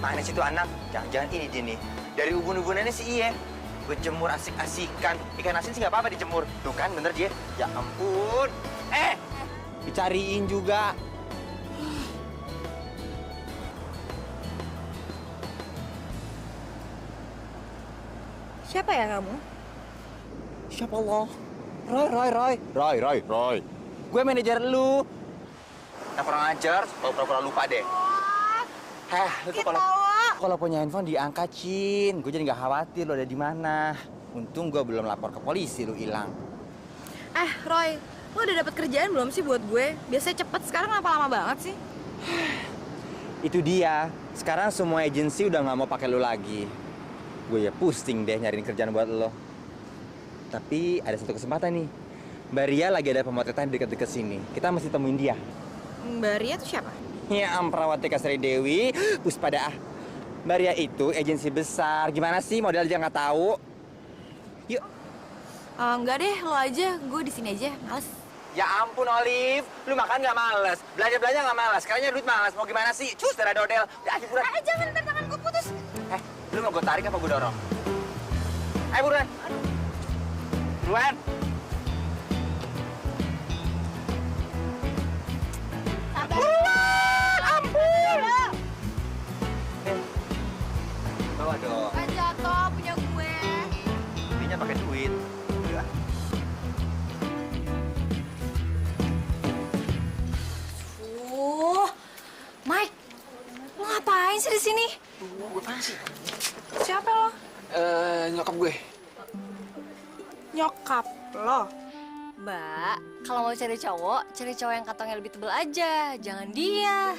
Mana sih tuh anak? Jangan-jangan ini dia nih. Dari ubun-ubunannya si Iye. Berjemur asik-asikan. Ikan asin sih nggak apa-apa dijemur. Tuh kan, bener dia. Ya ampun. Dicariin juga. Siapa ya kamu? Siapa lo? Roy. Gue manajer lu. Nah, kurang ajar, pura-pura lupa deh. Lu tuh kalau punya handphone diangkat, Cin. Gue jadi nggak khawatir lo ada di mana. Untung gue belum lapor ke polisi lu hilang. Roy, lo udah dapet kerjaan belum sih buat gue? Biasanya cepet, sekarang kenapa lama banget sih? Itu dia. Sekarang semua agensi udah nggak mau pakai lu lagi. Gue ya pusing deh nyariin kerjaan buat lo. Tapi ada satu kesempatan nih. Mbak Ria lagi ada pemotretan di dekat-dekat sini. Kita mesti temuin dia. Mbak Ria tuh siapa? Ya, Perawati Kasri Dewi, Puspada. Mbak Ria itu agensi besar. Gimana sih model aja nggak tahu? Yuk. Enggak deh, lo aja. Gue di sini aja, males. Ya ampun, Olive. Lu makan nggak males. Belanja-belanja nggak males. Sekarangnya duit males. Mau gimana sih? Cus, darah dodel. Udah, ayo buruan. Jangan, ntar tangan gue putus. Lu mau gue tarik apa gue dorong? Ayo buruan. Buruan. Buruan, ampun. Bawa dong. Kan jatuh punya gue. Belinya pakai duit. Udah. Mike, lo ngapain sih di sini? Gue apaan sih? Siapa lo? Nyokap gue. Nyokap lo. Mbak, kalau mau cari cowok yang kantongnya lebih tebel aja, jangan dia.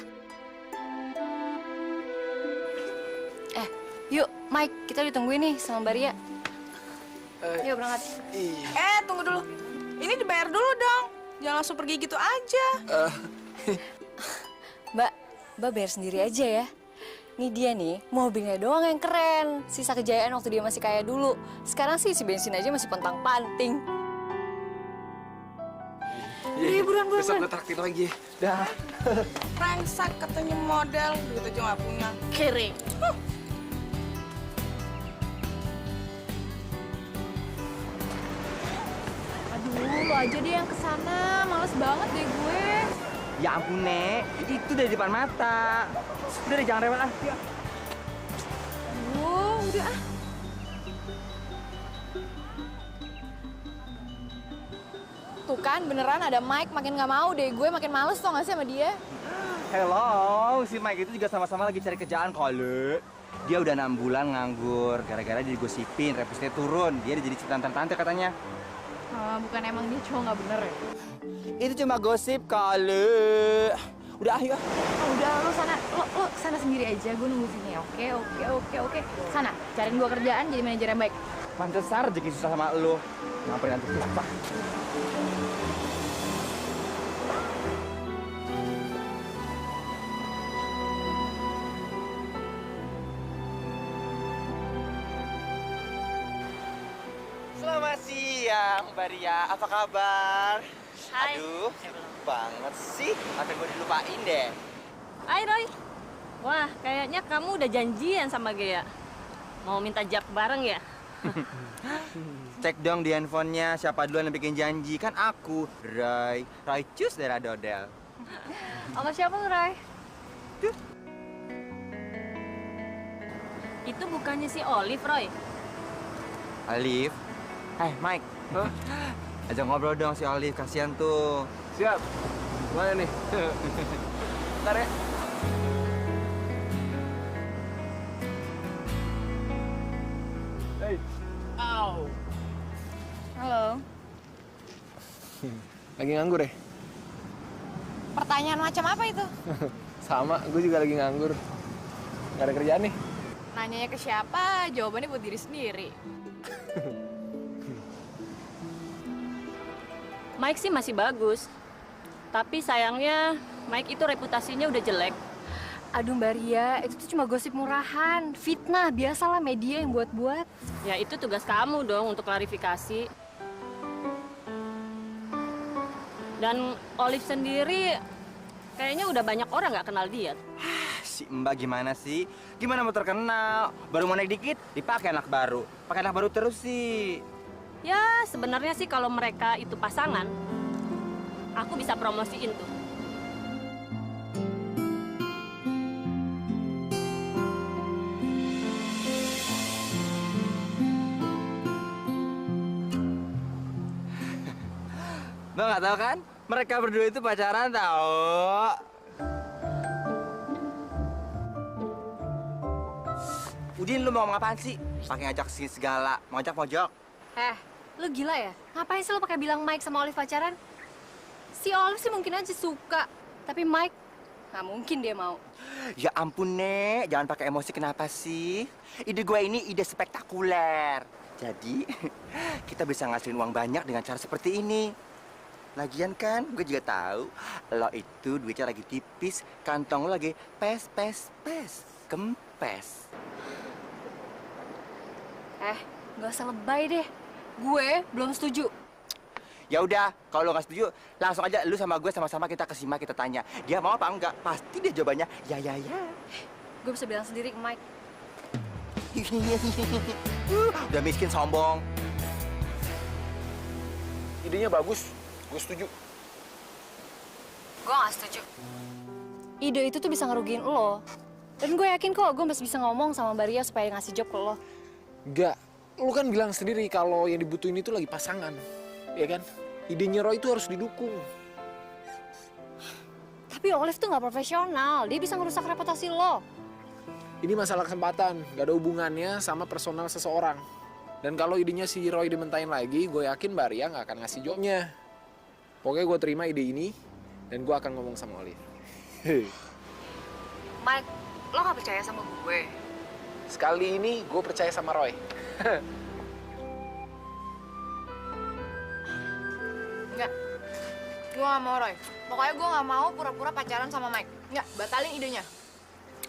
Yuk, Mike, kita ditungguin nih sama Mbak Ria. Yuk berangkat. Iya. Tunggu dulu. Ini dibayar dulu dong. Jangan langsung pergi gitu aja. Mbak bayar sendiri aja ya. Nih dia nih, mobilnya doang yang keren. Sisa kejayaan waktu dia masih kaya dulu. Sekarang sih isi bensin aja masih pontang-panting. Iya, buruan. besok gue traktir lagi. Dah. Rangsak katanya model, duit aja nggak punya. Kering. Aduh, lo aja deh yang kesana. Males banget deh gue. Ya ampun, Nek. Itu dari depan mata. Udah deh, jangan rewel ah. Ya. Udah ah. Tuh kan beneran ada Mike, makin nggak mau deh gue, makin males tau gak sih sama dia. Hello, si Mike itu juga sama-sama lagi cari kerjaan kali. Dia udah 6 bulan nganggur, gara-gara dia digosipin, reputasinya turun. Dia udah jadi tante-tante katanya. Bukan emang dia cowok nggak bener ya? Itu cuma gosip kali. Udah ayo. Udah lo sana, lo sana sendiri aja, gue nunggu sini. Oke. Sana, cariin gue kerjaan jadi manajer yang baik. Pantesan rezeki susah sama lo. Ngapain nanti susah? Selamat siang, Mbak Ria. Apa kabar? Hai. Aduh, banget sih. Sampai gue dilupain deh. Hai Roy. Wah, kayaknya kamu udah janjian sama Gea. Mau minta jab bareng ya? Cek dong di handphonenya siapa duluan yang bikin janji. Kan aku, Roy Cus daerah Dodel. Sama siapa lu, Ray? Itu bukannya si Olive, Roy. Olive. Mike. Hah? Ajak ngobrol dong si Olive, kasihan tuh. Siap. Mana nih? Ntar ya. Hey. Au. Halo. Lagi nganggur ya? Pertanyaan macam apa itu? Sama, gue juga lagi nganggur. Gak ada kerjaan nih. Nanyanya ke siapa? Jawabannya buat diri sendiri. Mike sih masih bagus. Tapi sayangnya Mike itu reputasinya udah jelek. Aduh Mbak Ria, itu tuh cuma gosip murahan, fitnah, biasalah media yang buat-buat. Ya itu tugas kamu dong untuk klarifikasi. Dan Olive sendiri kayaknya udah banyak orang nggak kenal dia. Si Mbak gimana sih? Gimana mau terkenal? Baru mau naik dikit, dipakai anak baru. Pakai anak baru terus sih. Ya, sebenarnya sih kalau mereka itu pasangan, aku bisa promosiin tuh. Mbak nggak tahu kan? Mereka berdua itu pacaran tahu. Udin, lu mau ngomong apaan sih? Pakai ngajak sini segala, mau ngajak pojok. Lu gila ya? Ngapain sih lu pakai bilang Mike sama Olive pacaran? Si Olive sih mungkin aja suka, tapi Mike nggak mungkin dia mau. Ya ampun, Nek. Jangan pakai emosi kenapa sih? Ide gue ini ide spektakuler. Jadi, kita bisa ngasilin uang banyak dengan cara seperti ini. Lagian kan, gue juga tahu lo itu duitnya lagi tipis, kantong lo lagi pes, kempes. Nggak usah lebay deh. Gue belum setuju. Ya udah, kalau lo nggak setuju, langsung aja lu sama gue sama-sama kita ke Sima, kita tanya dia mau apa enggak. Pasti dia jawabannya ya. Gue bisa bilang sendiri ke Mike. Udah miskin sombong. Idenya bagus, gue setuju. Gue nggak setuju. Ide itu tuh bisa ngerugiin lo. Dan gue yakin kok gue masih bisa ngomong sama Mbak Ria supaya ngasih job ke lo. Enggak, lu kan bilang sendiri kalau yang dibutuhin itu lagi pasangan. Ya kan? Idenya Roy itu harus didukung. Tapi Olive tuh nggak profesional. Dia bisa ngerusak reputasi lo. Ini masalah kesempatan, gak ada hubungannya sama personal seseorang. Dan kalau idenya si Roy dimentahin lagi, gue yakin Mbak Ria gak akan ngasih jobnya. Pokoknya gue terima ide ini, dan gue akan ngomong sama Olive. Mike, lo nggak percaya sama gue? Sekali ini gue percaya sama Roy. Enggak. Gue gak mau, Roy. Pokoknya gue gak mau pura-pura pacaran sama Mike. Enggak, batalin idenya.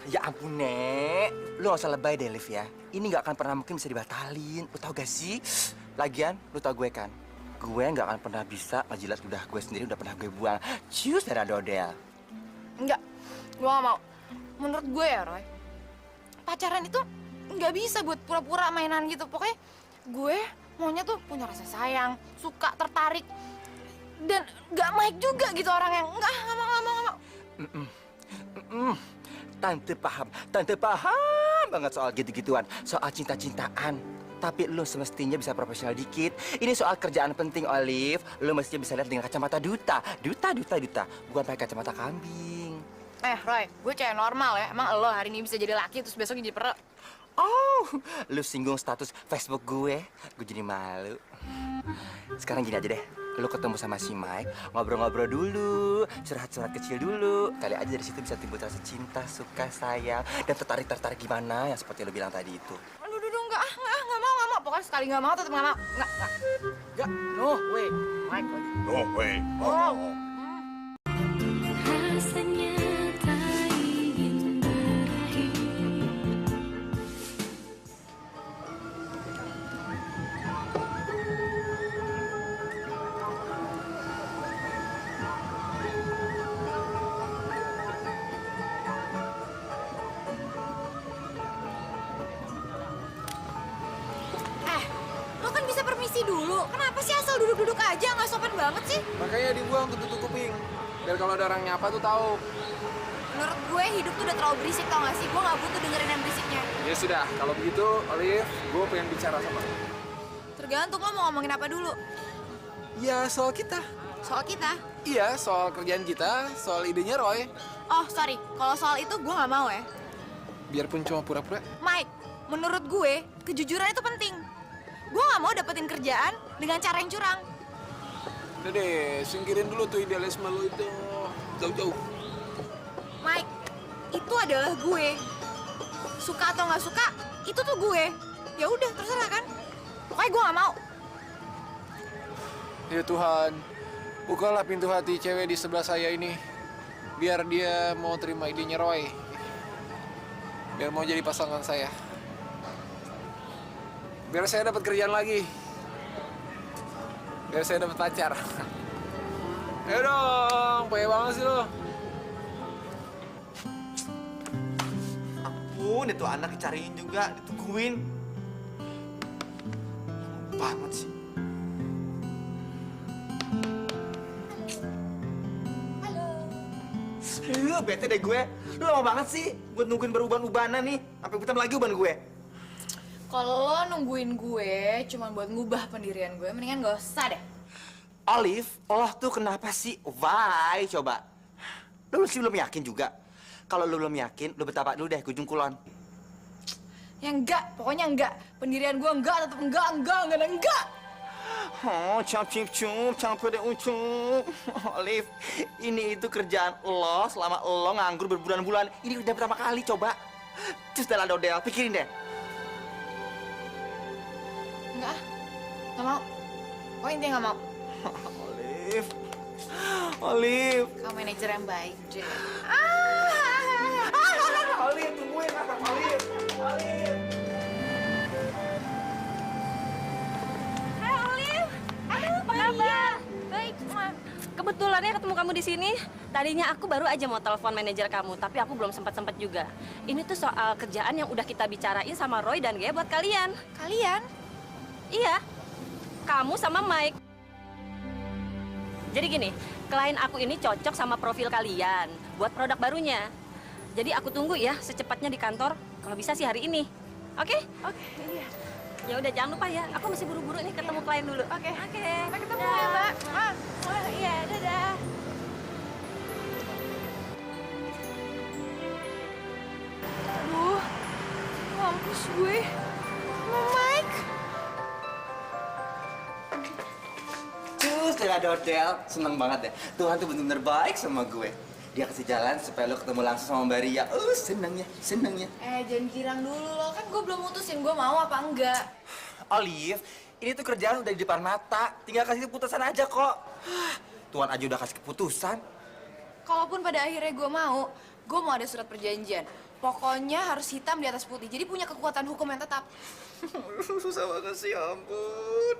Ya ampun, Nek. Lu gak usah lebay deh, Liv ya. Ini gak akan pernah mungkin bisa dibatalin. Lu tau gak sih? Lagian, lu tau gue kan? Gue gak akan pernah bisa ngejilat ludah gue sendiri, udah pernah gue buang. Cius darah dodel. Enggak, gue gak mau. Menurut gue ya, Roy, pacaran itu nggak bisa buat pura-pura mainan gitu. Pokoknya gue maunya tuh punya rasa sayang, suka, tertarik. Dan nggak Mike juga gitu orang yang nggak mau. Tante paham banget soal gitu-gituan, soal cinta-cintaan. Tapi lu semestinya bisa profesional dikit. Ini soal kerjaan penting, Olive. Lu mestinya bisa lihat dengan kacamata duta. Bukan pakai kacamata kambing. Roy, gue cewek normal ya. Emang lo hari ini bisa jadi laki terus besok jadi perek? Oh, lu singgung status Facebook gue jadi malu. Sekarang gini aja deh, lu ketemu sama si Mike, ngobrol-ngobrol dulu, curhat-curhat kecil dulu. Kali aja dari situ bisa timbul rasa cinta, suka, sayang, dan tertarik gimana yang seperti lu bilang tadi itu. Aduh, enggak mau. Pokoknya sekali nggak mau, tetap nggak mau. Enggak. No way, Mike. No way. Oh. Rasanya tak ingin berakhir. Lo kan bisa permisi dulu. Kenapa sih asal duduk-duduk aja? Nggak sopan banget sih. Makanya dibuang untuk tutup kuping. Biar kalau ada orang nyapa tuh tahu. Menurut gue hidup tuh udah terlalu berisik, tau gak sih? Gue nggak butuh dengerin yang berisiknya. Ya sudah, kalau begitu, Olive, gue pengen bicara sama lo. Tergantung lo mau ngomongin apa dulu. Ya, soal kita. Soal kita. Iya, soal kerjaan kita, soal idenya Roy. Oh, sorry. Kalau soal itu gue nggak mau ya. Biarpun cuma pura-pura. Mike, menurut gue kejujuran itu penting. Gue nggak mau dapetin kerjaan dengan cara yang curang. Udah deh, singkirin dulu tuh idealisme lo itu. Jauh-jauh. Mike, itu adalah gue. Suka atau nggak suka, itu tuh gue. Ya udah, terserah kan. Pokoknya gue nggak mau. Ya Tuhan, bukalah pintu hati cewek di sebelah saya ini. Biar dia mau terima idenya Roy. Biar mau jadi pasangan saya. Biar saya dapat kerjaan lagi. Biar saya dapat pacar. Ayo dong, payah banget sih lo. ampun, itu anak dicariin juga, ditungguin. Banget sih. Halo. Bete deh gue. Lu lama banget sih buat nungguin beruban-ubanan nih. Sampai bentar lagi uban gue. Kalau lo nungguin gue cuma buat ngubah pendirian gue, mendingan gak usah deh. Olive, Allah tuh kenapa sih? Why? Coba. Lu sih belum yakin juga. Kalau lu belum yakin, lu betapa dulu deh ke ujung kulon. Ya enggak, pokoknya enggak. Pendirian gue enggak, tetap enggak. Oh, campur deh ucup. Olive, ini itu kerjaan lo selama lo nganggur berbulan-bulan. Ini udah pertama kali coba. Terus dalam dodel, pikirin deh. Enggak, nggak mau. Pokoknya intinya nggak mau. Olive. Kamu manajer yang baik, Jay. Olive, tungguin Olive. Hai Olive, aduh apa kabar? Baik, kebetulannya ketemu kamu di sini. Tadinya aku baru aja mau telepon manajer kamu, tapi aku belum sempat juga. Ini tuh soal kerjaan yang udah kita bicarain sama Roy dan Gaya buat kalian. Kalian? Iya, kamu sama Mike. Jadi gini, klien aku ini cocok sama profil kalian buat produk barunya. Jadi aku tunggu ya secepatnya di kantor. Kalau bisa sih hari ini. Oke? Oke, iya. Ya udah jangan lupa ya. Aku masih buru-buru nih ketemu klien dulu. Oke. Oke. Sampai ketemu ya, Mbak. Iya, dadah. Aduh, mampus gue. Sama Mike. Cus, dari dodel. Seneng banget deh. Tuhan tuh bener-bener baik sama gue. Dia kasih jalan supaya lo ketemu langsung sama Mbak Ria. Senengnya. Jangan girang dulu lo. Kan gue belum mutusin gue mau apa enggak. Olive, ini tuh kerjaan udah di depan mata. Tinggal kasih keputusan aja kok. Tuhan aja udah kasih keputusan. Kalaupun pada akhirnya gue mau ada surat perjanjian. Pokoknya harus hitam di atas putih. Jadi punya kekuatan hukum yang tetap. Susah banget sih, ampun.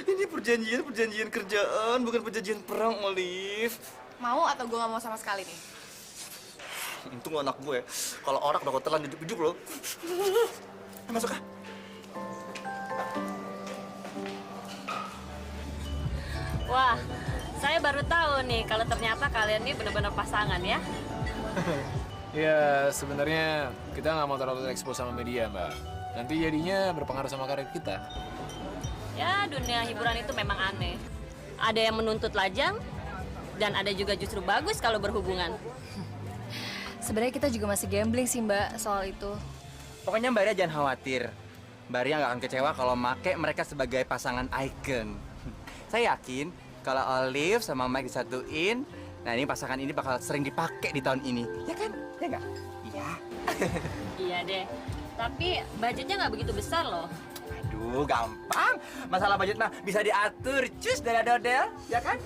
Ini perjanjian kerjaan, bukan perjanjian perang, Olive. Mau atau gue gak mau sama sekali nih? Untung anak gue, kalau orang udah kotelan jujuk loh. Masuk ah. Wah, saya baru tahu nih kalau ternyata kalian ini benar-benar pasangan ya. Ya, sebenarnya kita nggak mau terlalu ekspos sama media, Mbak. Nanti jadinya berpengaruh sama karir kita. Ya, dunia hiburan itu memang aneh. Ada yang menuntut lajang, dan ada juga justru bagus kalau berhubungan. Sebenarnya kita juga masih gambling sih Mbak soal itu. Pokoknya Mbak Ria jangan khawatir. Mbak Ria nggak akan kecewa kalau make mereka sebagai pasangan icon. Saya yakin kalau Olive sama Mike disatuin, nah ini pasangan ini bakal sering dipakai di tahun ini. Ya kan? Ya nggak? Iya. Iya deh, tapi budgetnya nggak begitu besar loh. Aduh, gampang. Masalah budget mah bisa diatur, cus dari dodel, ya kan?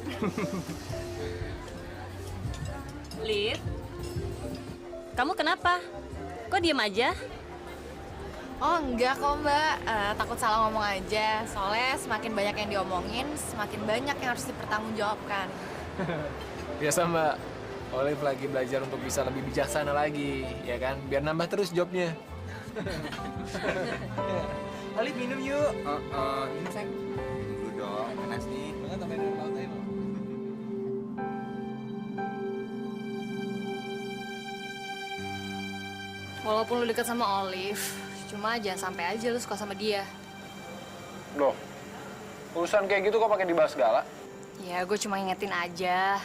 Liv, kamu kenapa? Kok diem aja? Oh enggak kok Mbak, takut salah ngomong aja. Soalnya semakin banyak yang diomongin, semakin banyak yang harus dipertanggungjawabkan. Biasa, Mbak. Olive lagi belajar untuk bisa lebih bijaksana lagi, ya kan? Biar nambah terus jobnya. Olive minum yuk. Minum sayang. Dulu dong, panas nih. Banget sampai dari laut aja. Walaupun lu deket sama Olive, cuma jangan sampai aja lu suka sama dia. Loh, urusan kayak gitu kok pakai dibahas segala? Ya, gue cuma ngingetin aja.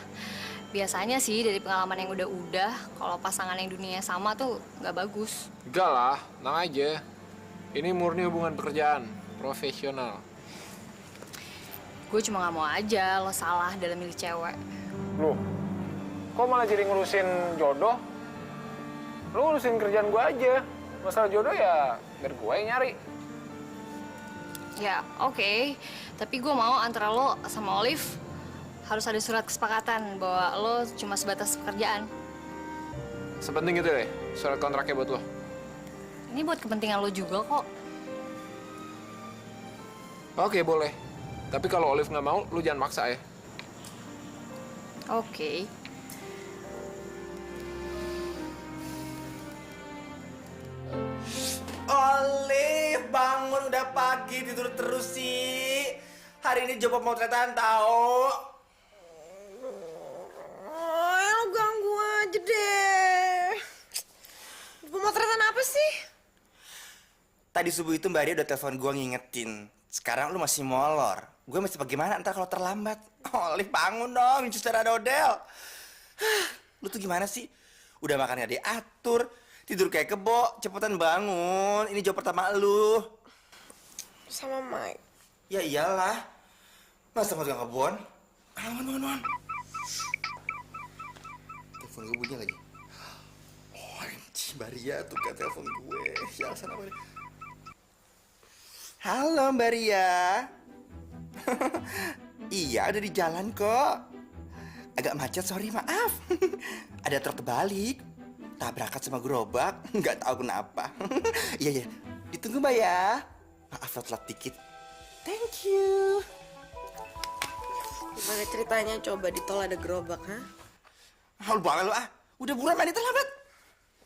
Biasanya sih dari pengalaman yang udah-udah, kalau pasangan yang dunianya sama tuh nggak bagus. Enggak lah, tenang aja. Ini murni hubungan pekerjaan, profesional. Gue cuma nggak mau aja lo salah dalam milih cewek. Loh, kok malah jadi ngurusin jodoh? Lu urusin kerjaan gue aja. Masalah jodoh ya biar gue yang nyari. Ya, oke. Tapi gue mau antara lo sama Olive harus ada surat kesepakatan bahwa lo cuma sebatas pekerjaan. Sepenting itu deh, surat kontraknya buat lo. Ini buat kepentingan lo juga kok. Oke, boleh. Tapi kalau Olive nggak mau, lu jangan maksa ya. Oke. udah pagi tidur terus sih. Hari ini job pemotretan tahu. Lo ganggu aja deh. Pemotretan apa sih? Tadi subuh itu Mbak Ria udah telepon gue ngingetin. Sekarang lu masih molor. Gue mesti bagaimana ntar kalau terlambat? Olive bangun dong, Suster Dodel. Lu tuh gimana sih? Udah makannya diatur, tidur kayak kebo, cepetan bangun. Ini job pertama lu. Sama Mike. Ya iyalah. Masa nggak kebon? Bangun. Telepon gue bunyi lagi. OMG, Mbak Ria tuh kan telepon gue. Ya sana Mbak Ria. Halo Mbak Ria. Iya, udah di jalan kok. Agak macet, sorry maaf. Ada truk kebalik. Tabrakan sama gerobak, nggak tahu kenapa. Iya, ditunggu Mbak ya. Maaf telat dikit. Thank you. Gimana ceritanya coba di tol ada gerobak, ha? Haul banget lu ah. Udah buruan mandi terlambat.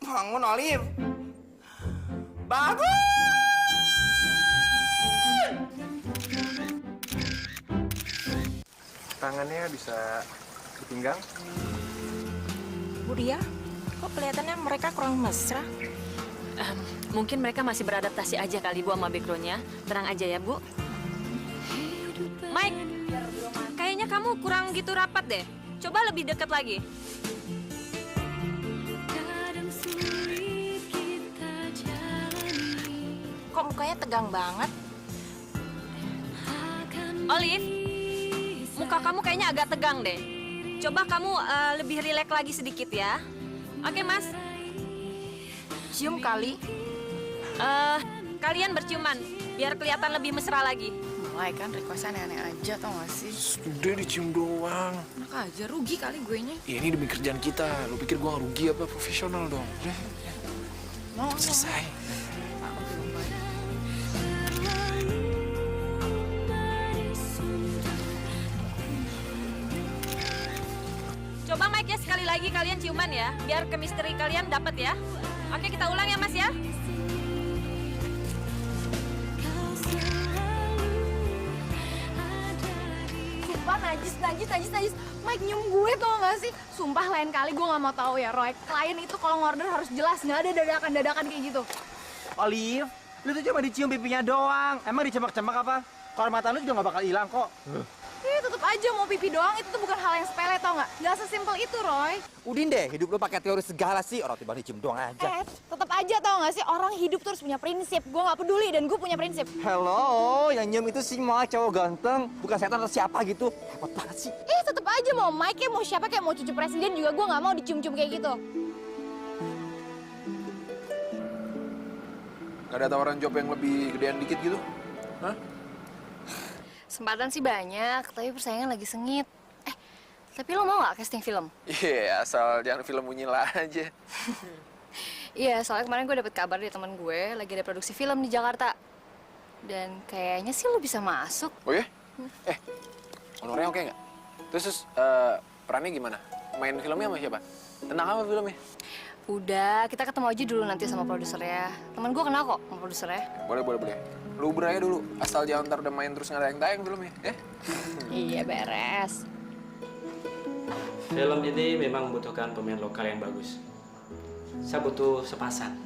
Bangun Olive. Bangun. Tangannya bisa di pinggang. Bu Ria, kok kelihatannya mereka kurang mesra? Mungkin mereka masih beradaptasi aja kali Bu sama backgroundnya. Tenang aja ya Bu. Mike, kayaknya kamu kurang gitu rapat deh. Coba lebih dekat lagi. Kadang sulit kita jalani. Kok mukanya tegang banget? Olive, muka kamu kayaknya agak tegang deh. Coba kamu lebih rileks lagi sedikit ya. Oke, Mas. Cium kali. Kalian berciuman biar kelihatan lebih mesra lagi. Mulai kan request aneh-aneh aja tau gak sih? Udah dicium doang. Enak aja, rugi kali guenya. Ya ini demi kerjaan kita. Lu pikir gua rugi apa? Profesional dong. Udah, Mau selesai. Coba Mike ya sekali lagi kalian ciuman ya, biar chemistry kalian dapat ya. Oke, kita ulang ya Mas ya. Sumpah najis. Mike nyium gue tau gak sih? Sumpah lain kali gue gak mau tahu ya Roy. Klien itu kalau ngorder harus jelas, gak ada dadakan-dadakan kayak gitu. Olive, lu tuh cuma dicium pipinya doang. Emang dicemak-cemak apa? Kehormatan lu juga gak bakal hilang kok. Tetep aja mau pipi doang, itu tuh bukan hal yang sepele tau gak? Gak sesimpel itu Roy. Udin deh, hidup lu pakai teori segala sih. Orang tiba dicium doang aja. Tetep aja tau gak sih? Orang hidup tuh harus punya prinsip. Gue gak peduli dan gue punya prinsip. Hello, yang nyium itu si Mike, cowok ganteng. Bukan setan atau siapa gitu. Hebat banget sih. Tetep aja mau Mike kayak mau siapa kayak mau cucu presiden juga gue gak mau dicium-cium kayak gitu. Gak ada tawaran job yang lebih gedean dikit gitu? Hah? Kesempatan sih banyak, tapi persaingan lagi sengit. Tapi lo mau nggak casting film? Iya, asal jangan film Unyila aja. Iya, soalnya kemarin gue dapet kabar dari teman gue lagi ada produksi film di Jakarta. Dan kayaknya sih lo bisa masuk. Oh ya? Honornya oke nggak? Terus perannya gimana? Main filmnya sama siapa? Tentang apa filmnya? Udah, kita ketemu aja dulu nanti sama produsernya. Temen gue kenal kok sama produsernya. Boleh. Lu beraya dulu, asal jangan ntar udah main terus nggak ada yang tayang filmnya, ya? Iya, beres. Film ini memang membutuhkan pemain lokal yang bagus. Saya butuh sepasang.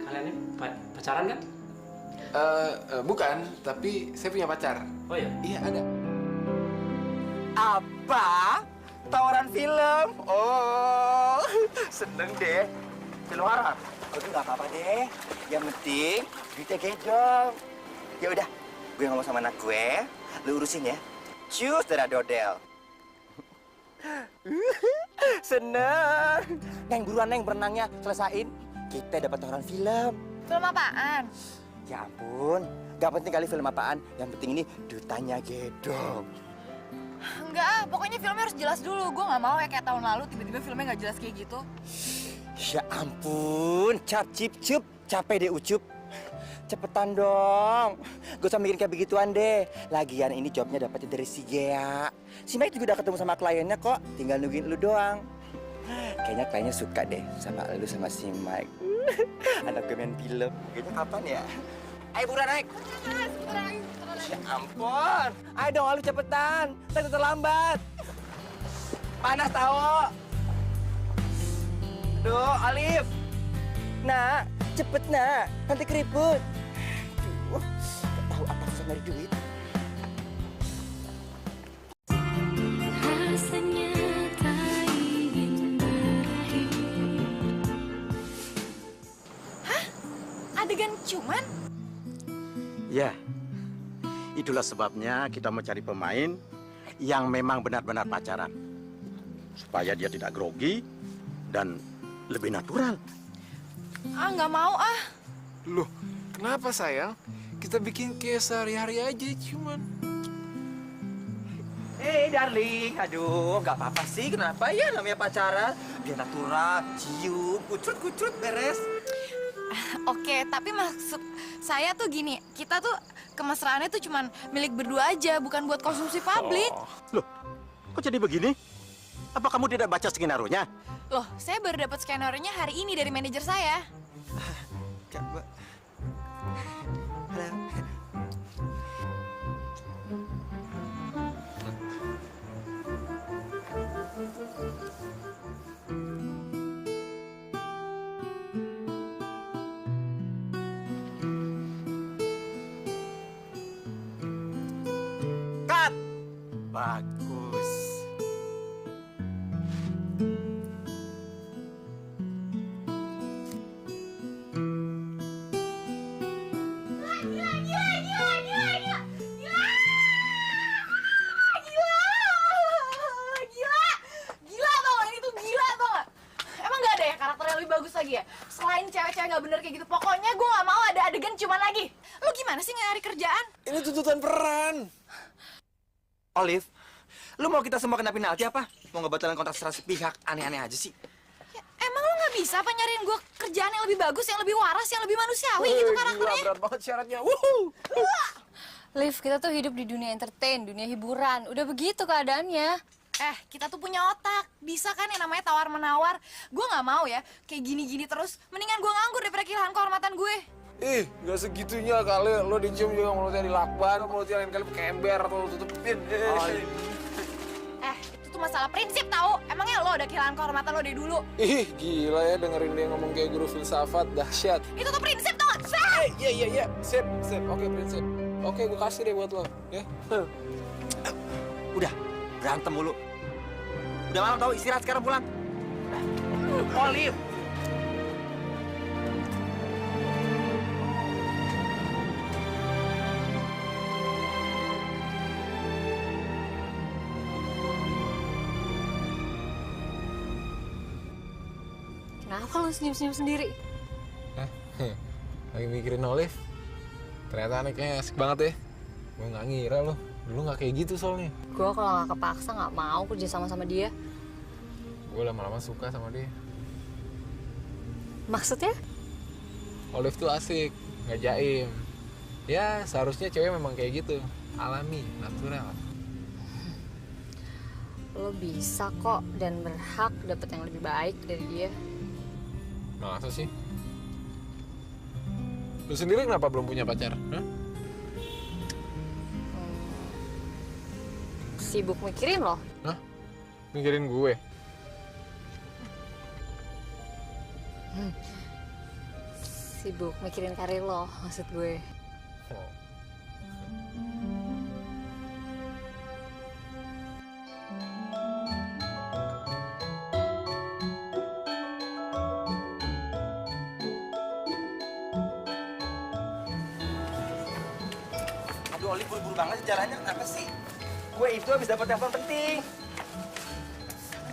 Kalian ini pacaran kan? Bukan, tapi saya punya pacar. Oh ya? Iya, ada. Apa? Tawaran film? Oh, seneng deh. Film Arab? Oh, itu nggak apa-apa deh. Yang penting duitnya gedong. Ya udah, gue ngomong sama anak gue, lu urusin ya. Cus, Dara Dodel. Seneng. Neng, buruan Neng berenangnya selesain. Kita dapat tawaran film. Film apaan? Ya ampun, gak penting kali film apaan. Yang penting ini duitanya gedong. Enggak, pokoknya filmnya harus jelas dulu. Gue gak mau ya kayak tahun lalu tiba-tiba filmnya gak jelas kayak gitu. Ya ampun, cap cip cup, capek deh ucup. Cepetan dong, gak usah mikir kayak begituan deh. Lagian ini jobnya dapetnya dari si Gea. Si Mike juga udah ketemu sama kliennya kok, tinggal nungguin lu doang. Kayaknya kliennya suka deh sama lu sama si Mike. Anak gue main film, kayaknya kapan ya? Ayo buruan naik. Ya ampun. Ayo dong Alif cepetan. Saya terlambat. Panas tahu. Aduh, Alif. Nak, cepet nak. Nanti keriput. Aduh, gak tahu apa susah nyari duit. Rasanya tak ingin berakhir. Adegan ciuman? Ya, itulah sebabnya kita mencari pemain yang memang benar-benar pacaran. Supaya dia tidak grogi dan lebih natural. Ah, nggak mau ah. Loh, kenapa sayang? Kita bikin kayak sehari-hari aja cuman. Darling, aduh, nggak apa-apa sih. Kenapa ya namanya pacaran? Biar natural, cium, kucut-kucut, beres. Oke, tapi maksud saya tuh gini, kita tuh kemesraannya tuh cuman milik berdua aja, bukan buat konsumsi publik. Loh, kok jadi begini? Apa kamu tidak baca skenario-nya? Loh, saya baru dapat skenario-nya hari ini dari manajer saya. Coba. Halo. Cut! Bagus. Gila tau gak? Ini tuh gila tau gak? Emang gak ada ya karakter yang lebih bagus lagi ya? Selain cewek-cewek gak bener kayak gitu, pokoknya gue gak mau ada adegan ciuman lagi. Lu gimana sih nyari kerjaan? Ini tuntutan peran. Olive, lu mau kita semua kena penalti apa? Mau ngebatalin kontrak secara sepihak, aneh-aneh aja sih. Ya, emang lu gak bisa apa nyariin gue kerjaan yang lebih bagus, yang lebih waras, yang lebih manusiawi gitu Gila, karakternya? berat banget syaratnya. Wuhu. Liv, kita tuh hidup di dunia entertain, dunia hiburan. Udah begitu keadaannya. Kita tuh punya otak. Bisa kan yang namanya tawar-menawar? Gue gak mau ya, kayak gini-gini terus. Mendingan gue nganggur daripada kehilangan kehormatan gue. Ih, gak segitunya kali. Lo dicium juga mulutnya dilakban, mulutnya lain kali pakai ember atau lo tutupin. Itu tuh masalah prinsip tahu. Emangnya lo udah kehilangan kehormatan lo dari dulu? Ih, gila ya dengerin dia ngomong kayak guru filsafat, dahsyat. Itu tuh prinsip tau gak? Sah! Iya, sip. Oke, prinsip. Oke, gue kasih deh buat lo, ya. Udah, berantem mulu. Udah malam tahu, istirahat sekarang pulang. Olive. Kenapa lu senyum-senyum sendiri? Lagi mikirin Olive. Ternyata anaknya asik banget ya. Gue nggak ngira lo. Dulu nggak kayak gitu soalnya. Gue kalau nggak kepaksa nggak mau kerja sama dia. Gue lama-lama suka sama dia. Maksudnya? Olive tuh asik, nggak jaim. Ya seharusnya cewek memang kayak gitu. Alami, natural. Lo bisa kok dan berhak dapet yang lebih baik dari dia. Masa sih? Lu sendiri kenapa belum punya pacar? Hah? Sibuk mikirin loh. Hah? Mikirin gue? Sibuk mikirin karir lo, maksud gue. Oh. Aduh, Olive buru-buru banget jalannya. Kenapa sih? Gue itu habis dapat telepon penting.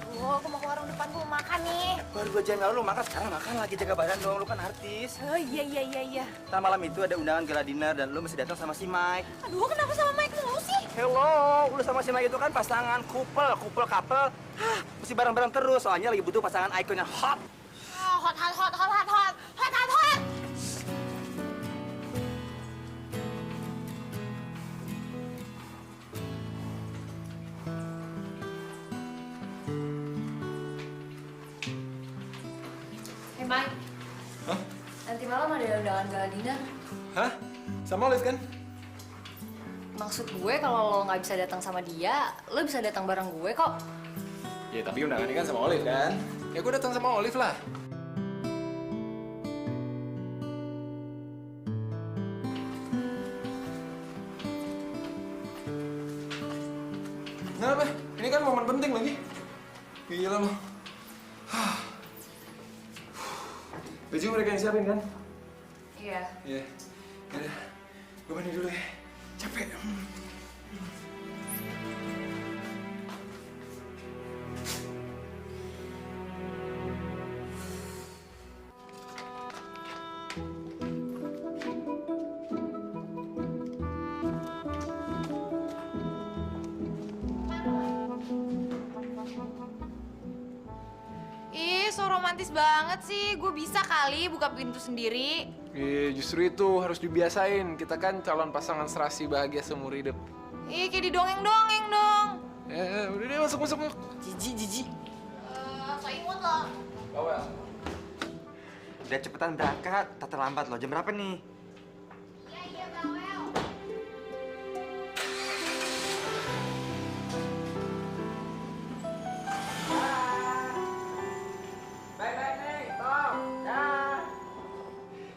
Aduh, aku mau ke warung depan, gue mau makan nih. Baru 2 jam yang lalu lu makan, sekarang makan lagi, jaga badan dong. Lu kan artis. Oh iya. Ntar malam itu ada undangan gala dinner dan lu mesti datang sama si Mike. Aduh, kenapa sama Mike mulu sih? Hello, lu sama si Mike itu kan pasangan couple. Mesti bareng-bareng terus, soalnya lagi butuh pasangan ikon yang hot. Oh, hot. Hey Mike. Hah? Nanti malam ada undangan gala dinner. Hah? Sama Olive kan? Maksud gue kalau lo nggak bisa datang sama dia, lo bisa datang bareng gue kok. Ya tapi undangannya kan sama Olive kan? Ya gue datang sama Olive lah. Kenapa? Ini kan momen penting lagi. Gila lo. Baju mereka yang siapin kan? Iya. Iya. Yaudah, gue mandi dulu ya. Capek. Ih, so romantis banget sih. Gue bisa kali buka pintu sendiri. Iya, justru itu harus dibiasain. Kita kan calon pasangan serasi bahagia seumur hidup. Ih, kayak didongeng-dongeng dong. Udah deh, masuk. Jijik. So imut loh. Bawel. Udah cepetan berangkat, tak terlambat loh. Jam berapa nih? Iya, bawel.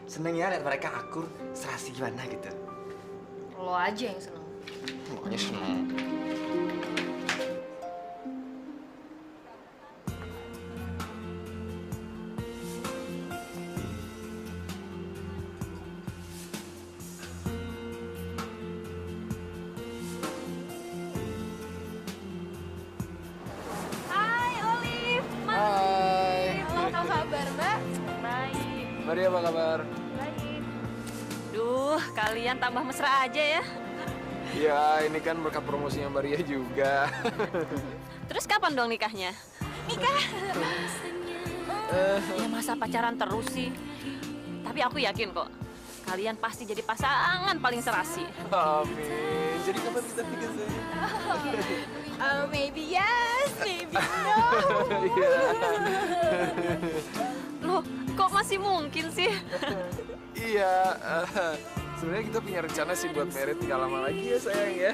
Seneng ya lihat mereka akur, serasi gimana gitu. Lo aja yang seneng. Pokoknya seneng. Hai Olive, Hai. Halo, apa kabar, Mbak? baik. Maria apa kabar? Baik. Duh, kalian tambah mesra aja ya. Ya, ini kan berkat promosinya Maria juga. Terus kapan dong nikahnya? Nikah? Ya masa pacaran terus sih. Tapi aku yakin kok, kalian pasti jadi pasangan paling serasi. Amin. Jadi kapan kita nikah sayang? Maybe yes, maybe no. Iya. Loh, kok masih mungkin sih? Iya. Sebenarnya kita punya rencana sih buat merit nggak lama lagi ya sayang ya.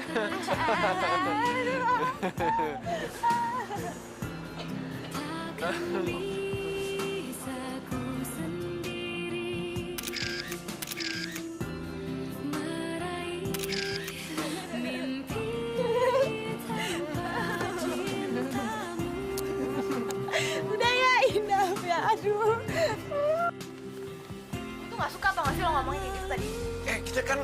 Bisa ku sendiri meraih mimpi tanpa cintamu. Udah ya, indah ya, aduh. Itu nggak suka atau nggak sih lo ngomongin kayak gitu tadi? Kita kan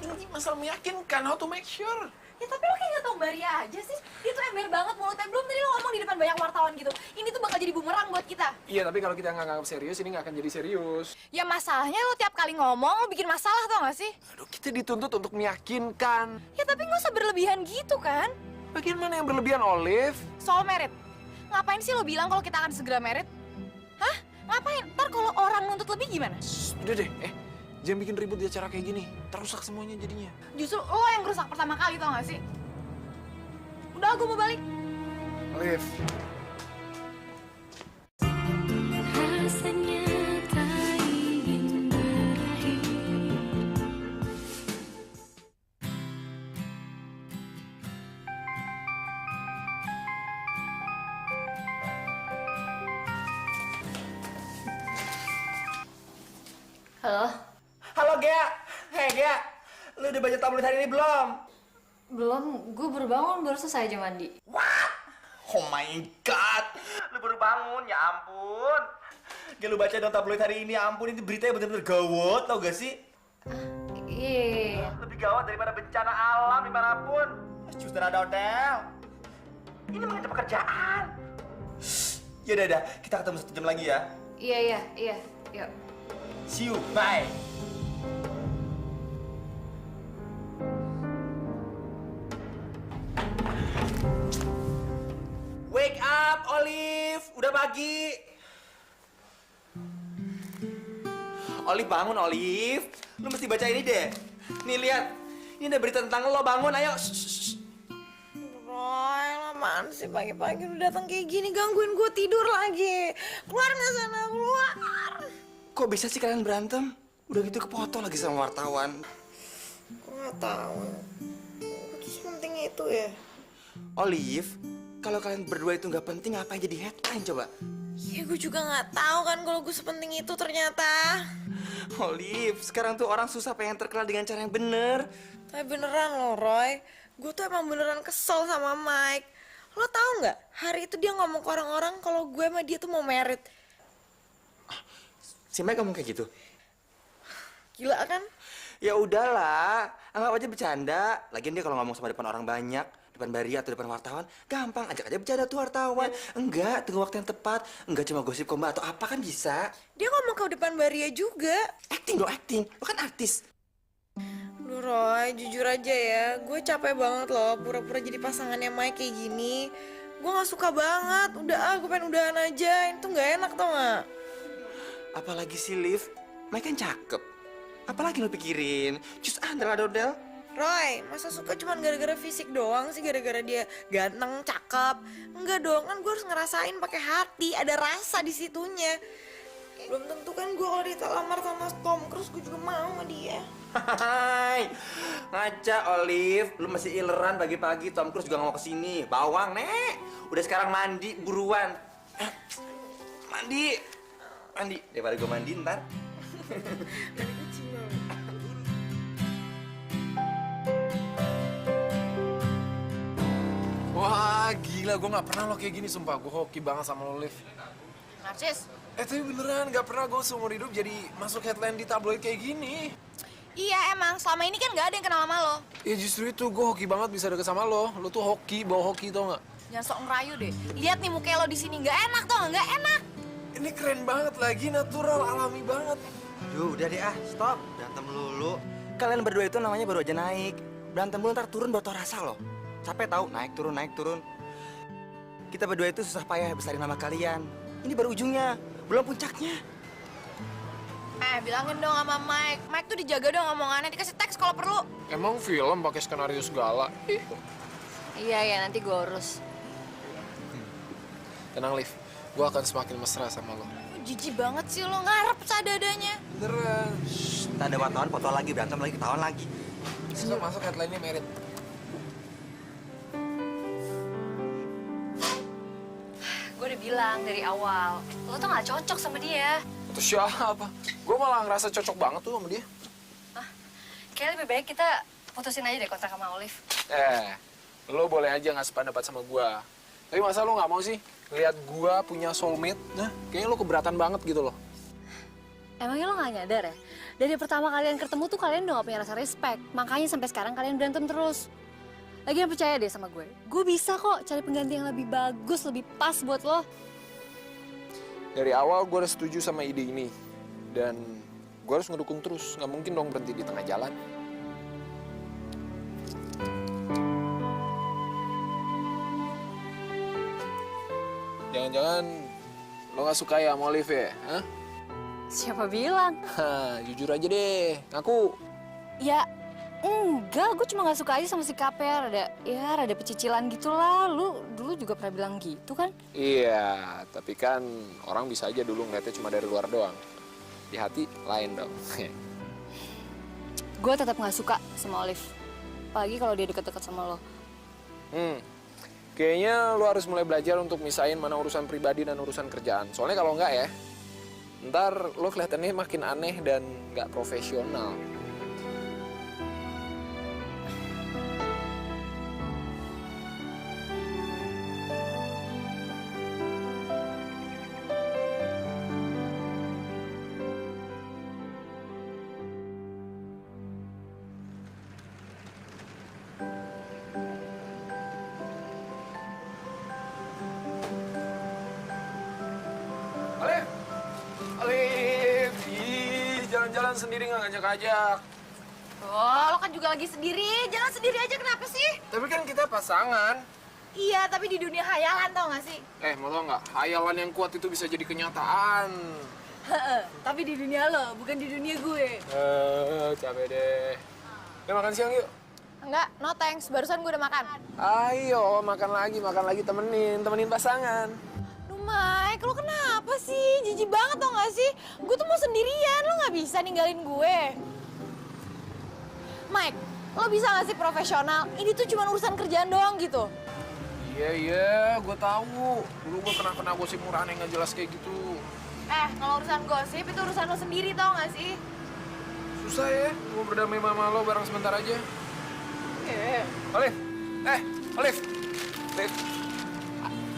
ini masalah meyakinkan, how to make sure. Ya tapi lo kayak nggak tau Maria aja sih. Dia tuh ember banget mulutnya. Belum tadi lo ngomong di depan banyak wartawan gitu. Ini tuh bakal jadi bumerang buat kita. Iya, tapi kalau kita nggak nganggap serius, ini nggak akan jadi serius. Ya masalahnya lo tiap kali ngomong lo bikin masalah tau gak sih? Aduh, kita dituntut untuk meyakinkan. Ya tapi nggak usah berlebihan gitu kan. Bagian mana yang berlebihan, Olive? Soal merit. Ngapain sih lo bilang kalau kita akan segera merit? Hah? Ngapain? Ntar kalau orang nuntut lebih gimana? Udah deh, jangan bikin ribut di acara kayak gini. Terusak semuanya jadinya. Justru lo yang rusak pertama kali tau gak sih? Udah, gue mau balik. Olive. Rasanya tak ingin berakhir. Halo? Halo Gea, hei Gea, lu udah baca tabloid hari ini belum? Belum, gue baru bangun, baru selesai aja mandi. What? Oh my god, lu baru bangun, ya ampun. Gak lu baca dong tabloid hari ini, ya ampun, ini beritanya bener-bener gawat, tau gak sih? Iya. Lebih gawat daripada bencana alam dimanapun. Justru ada hotel. Ini mengancam pekerjaan. Yaudah, kita ketemu 1 jam lagi ya. Iya. Yuk. See you, bye. Wake up, Olive. Udah pagi. Olive, bangun, Olive. Lu mesti baca ini deh. Nih, lihat. Ini ada berita tentang lo. Bangun, ayo. Shh. Roy, lamaan sih pagi-pagi udah datang kayak gini gangguin gue tidur lagi. Keluar nggak sana, keluar. Kok bisa sih kalian berantem? Udah gitu kefoto lagi sama wartawan. Gue nggak tahu. Itu sepenting itu ya. Olive, kalau kalian berdua itu nggak penting, ngapain jadi headline coba? Ya gue juga nggak tahu kan kalau gue sepenting itu ternyata. Olive, sekarang tuh orang susah pengen terkenal dengan cara yang bener. Tapi beneran loh Roy, gue tuh emang beneran kesel sama Mike. Lo tau nggak? Hari itu dia ngomong ke orang-orang kalau gue sama dia tuh mau merit. Si Mike ngomong kayak gitu? Gila kan? Ya udahlah, anggap aja bercanda. Lagian dia kalau ngomong sama depan orang banyak, depan Baria atau depan wartawan, gampang, ajak aja bercanda tuh wartawan. Enggak, tunggu waktu yang tepat. Enggak cuma gosip komba atau apa kan bisa. Dia ngomong ke depan Baria juga. Acting dong, acting. Lo kan artis. Duh Roy, jujur aja ya, gue capek banget loh pura-pura jadi pasangannya Mike kayak gini. Gue gak suka banget, udah gue pengen udahan aja, itu gak enak tau gak? Apalagi si Liv, Mike kan cakep. Apalagi lo pikirin? Cus andra Dodel. Roy, masa suka cuman gara-gara fisik doang sih, gara-gara dia ganteng, cakep? Enggak dong, kan gue harus ngerasain pakai hati, ada rasa di situnya. Belum tentu kan gue kalau dilamar sama Tom Cruise, gue juga mau sama dia. Hai, ngaca Olive, lu masih ileran pagi-pagi. Tom Cruise juga nggak mau kesini. Bawang, Nek. Udah sekarang mandi, buruan. Mandi. Mandi, daripada gue mandi ntar. Wah, gila. Gue nggak pernah lo kayak gini, sumpah. Gue hoki banget sama lo, Liv. Narcis. Tapi beneran nggak pernah gue seumur hidup jadi masuk headline di tabloid kayak gini. Iya emang, selama ini kan gak ada yang kenal sama lo. Ya justru itu, gue hoki banget bisa deket sama lo. Lo tuh hoki, bawa hoki tau nggak? Jangan sok ngerayu deh. Lihat nih muka lo di sini nggak enak tau nggak enak. Ini keren banget lagi, natural, alami banget. Aduh, udah deh stop. Berantem lulu. Kalian berdua itu namanya baru aja naik. Berantem dulu ntar turun baru tau rasa loh. Capek tahu, naik turun. Kita berdua itu susah payah besarin nama kalian. Ini baru ujungnya, belum puncaknya. Bilangin dong sama Mike. Mike tuh dijaga dong omongannya, dikasih teks kalau perlu. Emang film pakai skenario segala? Iya, nanti gue urus. Tenang, Liv. Gue akan semakin mesra sama lo. Jijik banget sih lo, ngarep seadanya. Beneran. Tak ada wartawan, foto lagi, berantem lagi, ketahuan lagi. Masuk headline-nya merit. Gue udah bilang dari awal, lo tuh gak cocok sama dia. Itu siapa? Gue malah ngerasa cocok banget tuh sama dia. Kayaknya lebih baik kita putusin aja deh kontrak sama Olive. Lo boleh aja nggak sependapat sama gue. Tapi masa lo nggak mau sih lihat gue punya soulmate? Nah, kayaknya lo keberatan banget gitu loh. Emangnya lo gak nyadar ya? Dari pertama kalian ketemu tuh kalian udah gak punya rasa respect. Makanya sampai sekarang kalian berantem terus. Lagian percaya deh sama gue. Gue bisa kok cari pengganti yang lebih bagus, lebih pas buat lo. Dari awal gue udah setuju sama ide ini. Dan gue harus ngedukung terus. Nggak mungkin dong berhenti di tengah jalan. Jangan-jangan lo nggak suka ya sama Olive ya? Hah? Siapa bilang? Jujur aja deh, ngaku. Ya, enggak. Gue cuma gak suka aja sama sikapnya. Rada pecicilan gitu lah. Lu dulu juga pernah bilang gitu kan? Iya, tapi kan orang bisa aja dulu ngeliatnya cuma dari luar doang. Di hati lain dong. Gue tetap gak suka sama Olive. Apalagi kalau dia deket-deket sama lo. Kayaknya lo harus mulai belajar untuk misahin mana urusan pribadi dan urusan kerjaan. Soalnya kalau enggak ya, ntar lo kelihatannya makin aneh dan nggak profesional. Alif, jalan-jalan sendiri nggak ngajak-ngajak. Oh, lo kan juga lagi sendiri. Jangan sendiri aja, kenapa sih? Tapi kan kita pasangan. Iya, tapi di dunia hayalan tau gak sih? Mau tau nggak? Hayalan yang kuat itu bisa jadi kenyataan. Tapi di dunia lo, bukan di dunia gue. Capek deh. Makan siang yuk. Enggak, no thanks. Barusan gue udah makan. Ayo, makan lagi, temenin pasangan. Duh, Mike, lo kenapa sih? Jijik banget tau gak sih? Gue tuh mau sendirian, lo gak bisa ninggalin gue. Mike, lo bisa gak sih profesional? Ini tuh cuma urusan kerjaan doang gitu. Iya, gue tahu. Dulu gue pernah kena gosip murahan yang nggak jelas kayak gitu. Kalau urusan gosip itu urusan lo sendiri tau gak sih? Susah ya, gue berdamai sama lo bareng sebentar aja. Olive, Olive,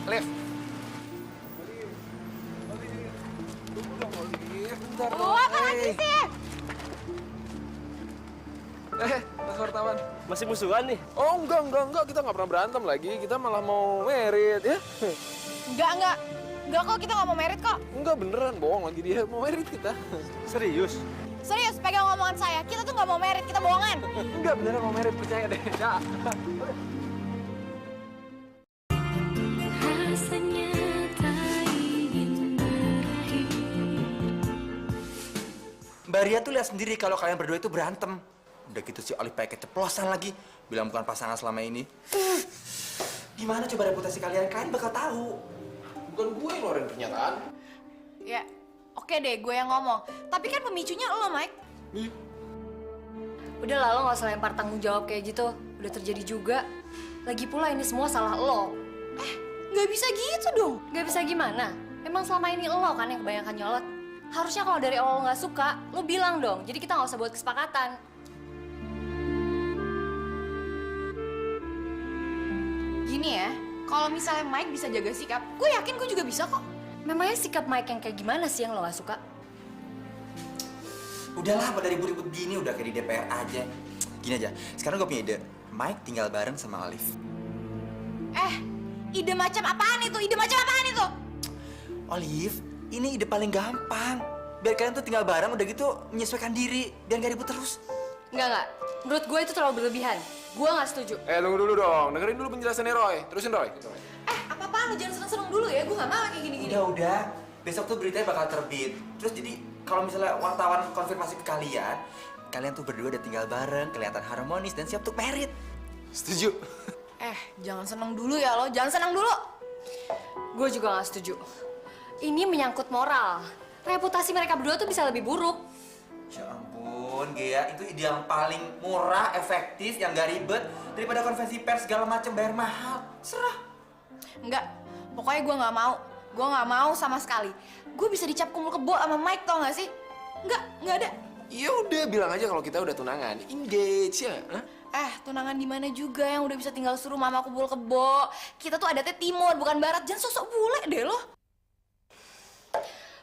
Olive. Tunggu dong, Olive. Bentar dong. Apa lagi sih? Mas wartawan. Masih musuhan nih? Oh, enggak. Kita nggak pernah berantem lagi. Kita malah mau merit, ya? Enggak kok, kita gak mau merit kok. Enggak, beneran. Bohong lagi dia. Mau merit kita. Serius? Serius, pegang omongan saya. Kita tuh gak mau merit, kita bohongan. Enggak, beneran mau merit. Percaya deh. Ya. Rasanya tak ingin berakhir. Mbak Ria tuh lihat sendiri kalau kalian berdua itu berantem. Udah gitu si Olive pakai keceplosan lagi. Bilang bukan pasangan selama ini. Gimana coba reputasi kalian? Kalian bakal tahu. Bukan gue yang ngeluarin pernyataan. Ya, oke deh, gue yang ngomong. Tapi kan pemicunya lo, Mike. Udah lah, lo gak usah lempar tanggung jawab kayak gitu. Udah terjadi juga. Lagi pula ini semua salah lo. Gak bisa gitu dong. Gak bisa gimana? Emang selama ini lo kan yang kebanyakan nyolot? Harusnya kalau dari awal lo gak suka, lo bilang dong. Jadi kita gak usah buat kesepakatan. Gini ya, kalau misalnya Mike bisa jaga sikap, gue yakin gue juga bisa kok. Memangnya sikap Mike yang kayak gimana sih yang lo gak suka? Udahlah, pada ribut-ribut gini udah kayak di DPR aja. Gini aja, sekarang gue punya ide. Mike tinggal bareng sama Olive. Ide macam apaan itu? Ide macam apaan itu? Olive, ini ide paling gampang. Biar kalian tuh tinggal bareng, udah gitu menyesuaikan diri. Biar gak ribut terus. Enggak. Menurut gue itu terlalu berlebihan. Gue gak setuju. Tunggu dulu dong. Dengerin dulu penjelasannya Roy. Terusin, Roy. Apa-apaan? Lo jangan seneng-seneng dulu ya. Gue gak mau kayak gini-gini. Udah. Besok tuh beritanya bakal terbit. Terus jadi kalau misalnya wartawan konfirmasi ke kalian, kalian tuh berdua udah tinggal bareng, kelihatan harmonis dan siap untuk merit. Setuju. Jangan seneng dulu ya lo. Jangan seneng dulu. Gue juga gak setuju. Ini menyangkut moral. Reputasi mereka berdua tuh bisa lebih buruk. Ya ampun, Gea, itu ide yang paling murah, efektif, yang gak ribet daripada konvensi pers segala macam bayar mahal. Serah. Enggak. Pokoknya gue gak mau. Gue gak mau sama sekali. Gue bisa dicap kumul kebo sama Mike, tau gak sih? Enggak ada. Ya udah, bilang aja kalau kita udah tunangan. Engage ya. Tunangan di mana juga yang udah bisa tinggal suruh mama kumpul kebo. Kita tuh adatnya timur, bukan barat. Jangan sosok bule deh lo.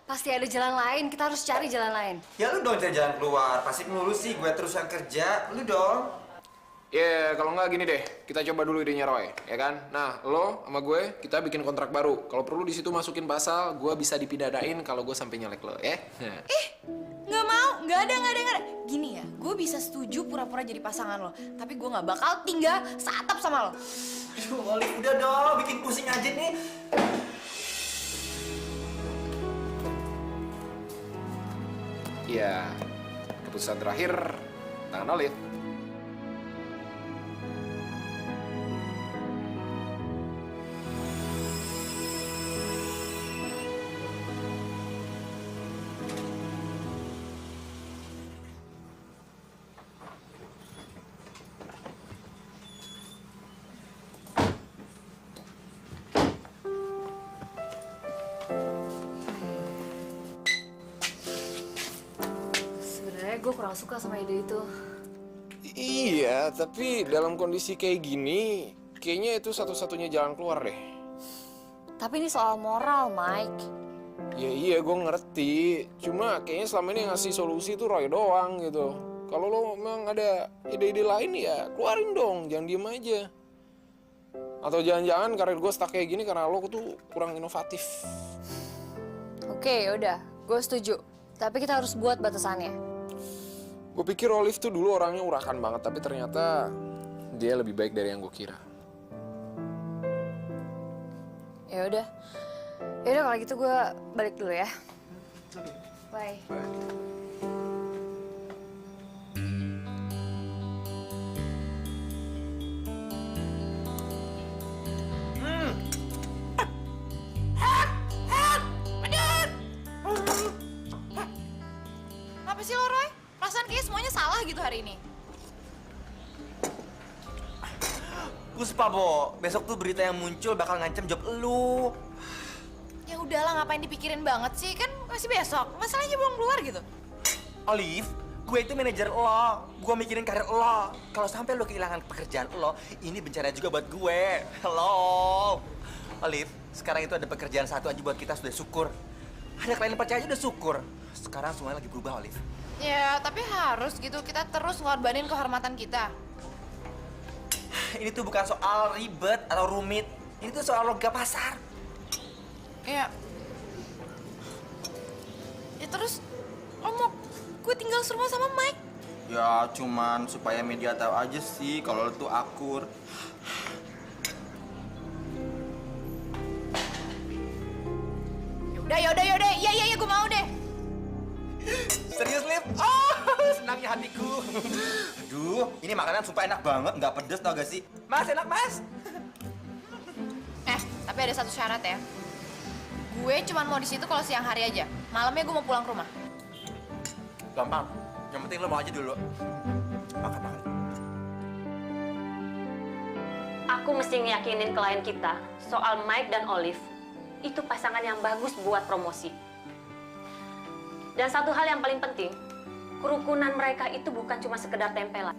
Pasti ada jalan lain, kita harus cari jalan lain. Ya lu dong cari jalan keluar. Pasti melulu sih gue terus yang kerja. Lu dong. Kalau nggak gini deh, kita coba dulu idenya Roy, ya kan? Nah, lo sama gue, kita bikin kontrak baru. Kalau perlu di situ masukin pasal, gue bisa dipidanain kalau gue sampai nyelek lo, ya? Nggak mau, nggak ada. Gini ya, gue bisa setuju pura-pura jadi pasangan lo. Tapi gue nggak bakal tinggal seatap sama lo. Aduh, Olive, udah dong. Bikin pusing aja nih. Ya, keputusan terakhir, tangan Olive. Sebenarnya gue kurang suka sama ide itu. Iya, tapi dalam kondisi kayak gini, kayaknya itu satu-satunya jalan keluar deh. Tapi ini soal moral, Mike. Ya iya, gue ngerti. Cuma kayaknya selama ini yang ngasih solusi itu Roy doang gitu. Kalau lo memang ada ide-ide lain ya keluarin dong, jangan diem aja. Atau jangan-jangan karir gue stuck kayak gini karena lo tuh kurang inovatif. Oke, yaudah. Gue setuju. Tapi kita harus buat batasannya. Gue pikir Olive tuh dulu orangnya urakan banget, tapi ternyata dia lebih baik dari yang gue kira. Ya udah kalau gitu gue balik dulu ya. Bye. Apa sih lo, Roy? Perasaan kayaknya semuanya salah gitu hari ini. Puspa, Bo. Besok tuh berita yang muncul bakal ngancam job lu. Ya udahlah, ngapain dipikirin banget sih? Kan masih besok. Masalahnya belum keluar gitu. Olive, gue itu manajer lo. Gue mikirin karir lo. Kalau sampai lo kehilangan pekerjaan lo, ini bencana juga buat gue. Halo. Olive, sekarang itu ada pekerjaan satu aja buat kita, sudah syukur. Ada klien percaya aja udah syukur. Sekarang semuanya lagi berubah, Olive. Ya, tapi harus gitu. Kita terus ngorbanin kehormatan kita. Ini tuh bukan soal ribet atau rumit. Ini tuh soal logika pasar. Ya. Ya terus, lo mau gue tinggal serumah sama Mike? Ya, cuman supaya media tahu aja sih kalau lo tuh akur. Yaudah. Iya, gue mau deh. Serius, Liv? Oh, senangnya hatiku. Aduh, ini makanan sumpah enak banget, nggak pedes tau gak sih? Mas, enak, Mas. Tapi ada satu syarat ya. Gue cuma mau di situ kalau siang hari aja. Malamnya gue mau pulang ke rumah. Gampang, yang penting lo mau aja dulu. Makan. Aku mesti ngeyakinin klien kita soal Mike dan Olive itu pasangan yang bagus buat promosi. Dan satu hal yang paling penting, kerukunan mereka itu bukan cuma sekedar tempelan.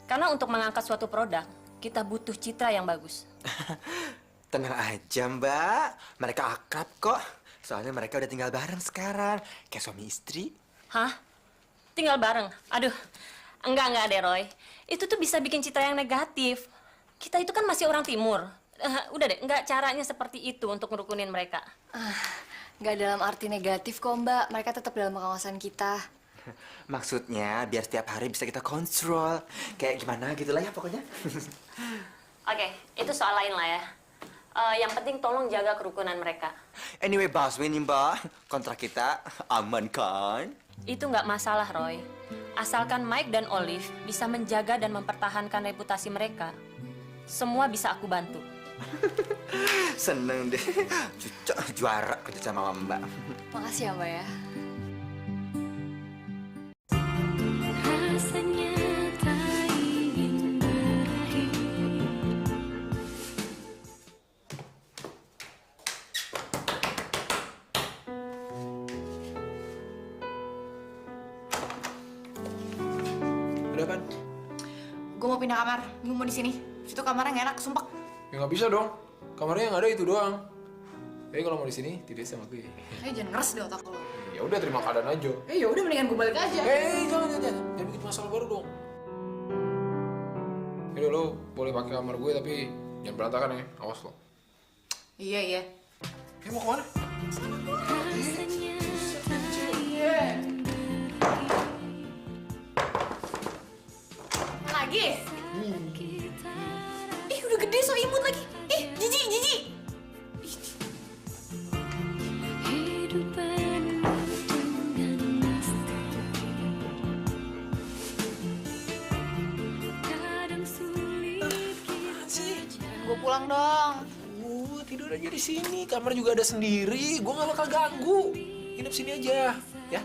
Karena untuk mengangkat suatu produk, kita butuh citra yang bagus. Tenang aja, Mbak. Mereka akrab kok. Soalnya mereka udah tinggal bareng sekarang. Kayak suami istri. Hah? Tinggal bareng? Aduh, enggak deh, Roy. Itu tuh bisa bikin citra yang negatif. Kita itu kan masih orang timur. Udah deh, enggak caranya seperti itu untuk ngerukunin mereka. Nggak dalam arti negatif kok, Mbak. Mereka tetap dalam pengawasan kita. Maksudnya biar setiap hari bisa kita kontrol. Kayak gimana gitu lah ya pokoknya. Oke, itu soal lain lah ya. Yang penting tolong jaga kerukunan mereka. Anyway, Baswe nih, Mbak. Kontrak kita aman kan? Itu nggak masalah, Roy. Asalkan Mike dan Olive bisa menjaga dan mempertahankan reputasi mereka, semua bisa aku bantu. Seneng deh. Juara kerja sama Mbak. Makasih ya, Mbak ya. Rasanya tak ingin berakhir. Udah, Pan? Gue mau pindah kamar. Gue mau di sini. Situ kamarnya nggak enak, sumpah. Ya nggak bisa dong. Kamarnya yang ada itu doang. Jadi kalau mau di sini, tidur sama gue. Jangan ngeres deh otak lo. Ya udah, terima keadaan aja. Ya udah, mendingan gue balik aja. Jangan bikin masalah baru dong. Yaudah, lo boleh pakai kamar gue tapi jangan berantakan ya, awas lo. Iya. Mau kemana? Rasanya Lagi? Ih, udah gede so imut lagi. Ih, jijik. hidup penuh dengan misteri. Kadang sulit kita Gue pulang dong. Tidur aja di sini. Kamar juga ada sendiri. Gue gak bakal ganggu. Hidup sini aja, ya.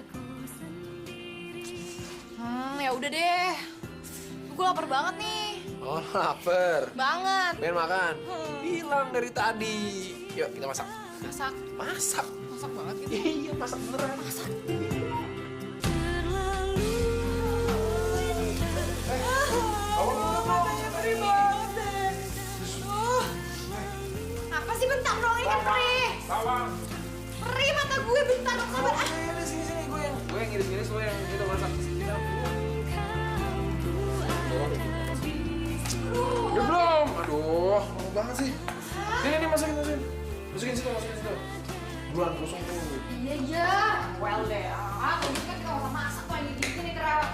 Ya udah deh. Gue lapar banget nih. Oh, lapar. Banget. Pengen makan? Bilang dari tadi. Yuk, kita masak. Masak banget gitu. Iya, masak beneran. Apa sih, bentar dong, ini kan perih. Perih mata gue, bentar, sabar. Sini, gue yang ngiris-ngiris, lo yang itu masak. Ya belum. Aduh, lama banget sih. Ini masukin. Masukin situ. Buruan, kosong tuh. Iya. Well deh. Kalau gitu kan kita nggak usah masak kok, ini dingin nih terlalu.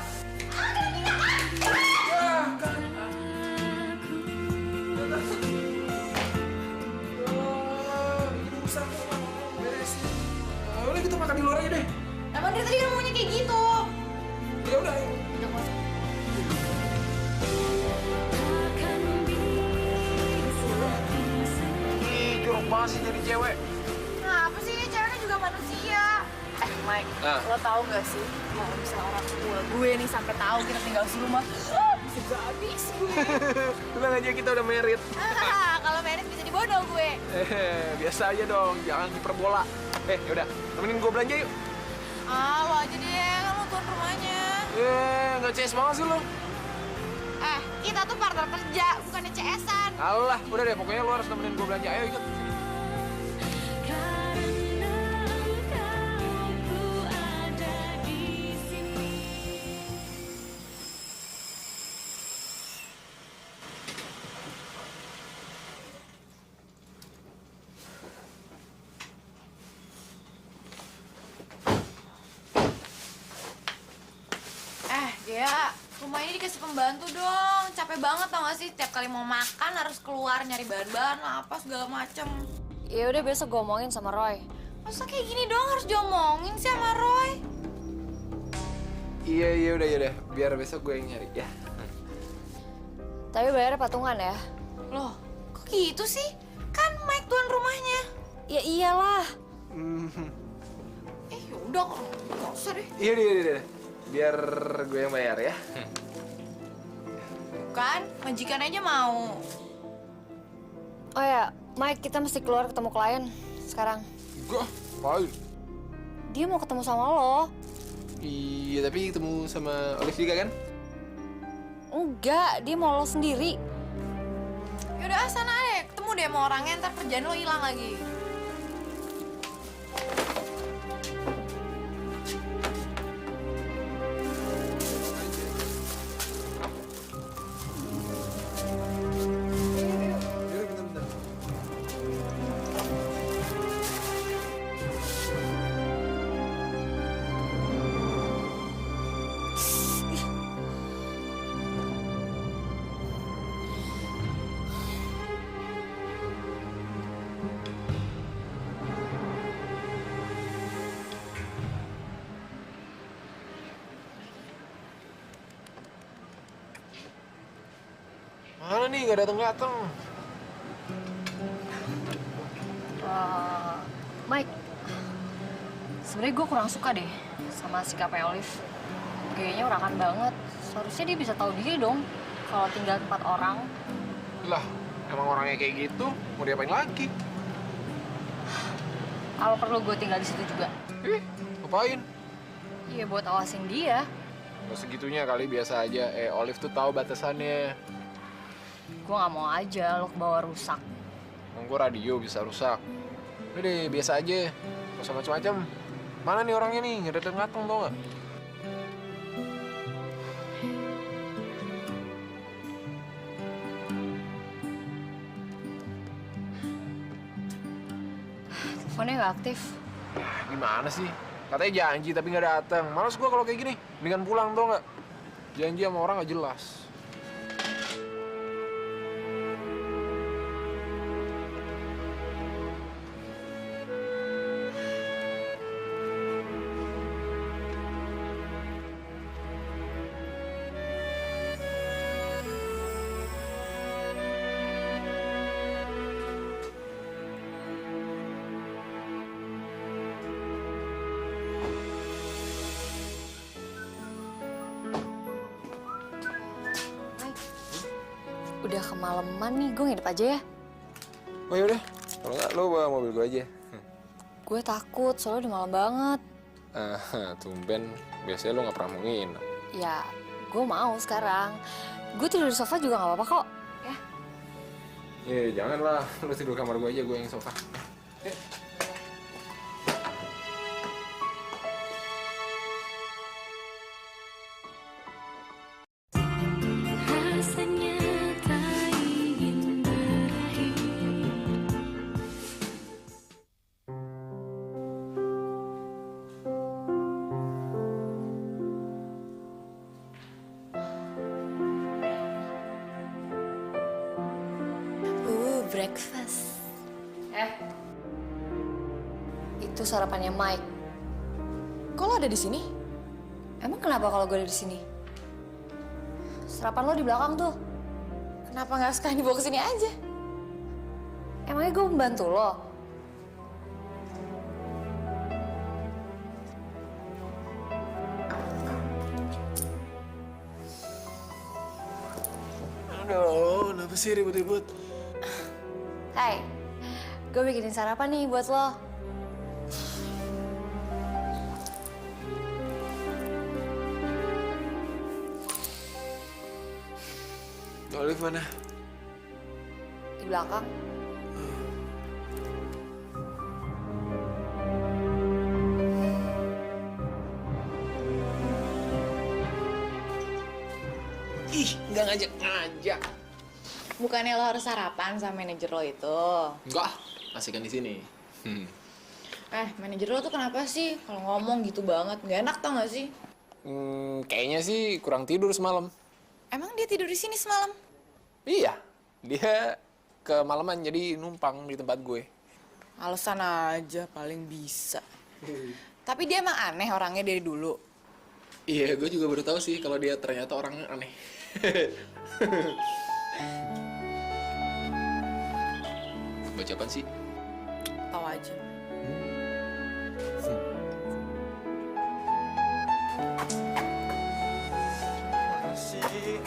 Udah kita makan di luar aja deh. Emang dari tadi kan maunya kayak gitu. Ya udah, ayo. Ih, jorok banget sih jadi cewek. Nah, apa sih? Ceweknya juga manusia. Mike, Ah. lo tau gak sih kalau misalnya orang tua gue nih sampai tahu kita tinggal serumah, bisa gak habis gue. Bilang aja kita udah married. Kalau merit bisa dibodoh gue. Biasa aja dong, jangan hiperbola. Yaudah, temenin gue belanja yuk. Lo aja deh, kan lo tuan rumahnya. Nggak CS banget sih lo. Kita tuh partner kerja, bukannya CS-an. Alah, udah deh, pokoknya lo harus temenin gue belanja. Ayo ikut. Karena engkau ku ada di sini. Dia rumah ini dikasih pembantu dong. Capek banget tau gak sih? Tiap kali mau makan harus keluar nyari bahan-bahan apa segala macem. Ya udah besok gue omongin sama Roy. Masa kayak gini doang harus diomongin sih sama Roy? Iya udah. Biar besok gue yang nyari ya. Tapi bayarnya patungan ya. Loh, kok gitu sih? Kan Mike tuan rumahnya. Ya iyalah. Yaudah, nggak usah deh. Iya deh. Biar gue yang bayar ya. Kan, majikan aja mau. Oh ya, Mike, kita mesti keluar ketemu klien sekarang. Gue, ngapain? Dia mau ketemu sama lo. Iya, tapi ketemu sama Olive juga kan? Enggak, dia mau lo sendiri. Yaudah, sana deh. Ketemu deh sama orangnya, ntar kerjaan lo hilang lagi. Mana nih, nggak dateng-dateng. Mike, sebenarnya gue kurang suka deh sama sikapnya Olive. Kayaknya urakan banget. Seharusnya dia bisa tahu diri dong kalau tinggal tempat orang. Lah, emang orangnya kayak gitu, mau diapain lagi? Kalau perlu gue tinggal di situ juga. Ngapain? Iya buat awasin dia. Nggak segitunya kali, biasa aja. Olive tuh tahu batasannya. Gue nggak mau aja lo kebawa rusak. Emang gue radio bisa rusak. Udah deh, biasa aja. Gak usah macam-macam. Mana nih orangnya nih, nggak dateng-dateng tau nggak? Teleponnya nggak aktif. Gimana sih? Katanya janji tapi nggak datang. Males gue kalau kayak gini. Mendingan pulang tau nggak? Janji sama orang nggak jelas. Udah kemalaman nih, gue nginep aja ya. Oh yaudah, kalau nggak lo bawa mobil gue aja. Gue takut, soalnya udah malam banget. Tumben, biasanya lo nggak pernah mau nginep. Ya, gue mau sekarang. Gue tidur di sofa juga gak apa-apa kok. Ya. Jangan lah, lo tidur kamar gue aja, gue yang sofa. Rasanya tak ingin berakhir. Breakfast. Itu sarapannya Mike. Kok lo ada di sini? Emang kenapa kalau gue ada di sini? Sarapan lo di belakang tuh. Kenapa nggak sekalian dibawa ke sini aja? Emangnya gue membantu lo? Aduh, kenapa sih ribut-ribut? Hai, gue bikinin sarapan nih buat lo. Olive mana? Di belakang. Ih, nggak ngajak-ngajak. Bukannya lo harus sarapan sama manajer lo itu? Enggak, asik kan di sini. Manajer lo tuh kenapa sih kalau ngomong gitu banget? Nggak enak tau gak sih? Kayaknya sih kurang tidur semalam. Emang dia tidur di sini semalam? Iya, dia kemalaman jadi numpang di tempat gue. Alasan aja paling bisa. Tapi dia emang aneh orangnya dari dulu. Iya, gue juga baru tahu sih kalau dia ternyata orangnya aneh. Baca apaan sih? Tahu aja. Mana sih?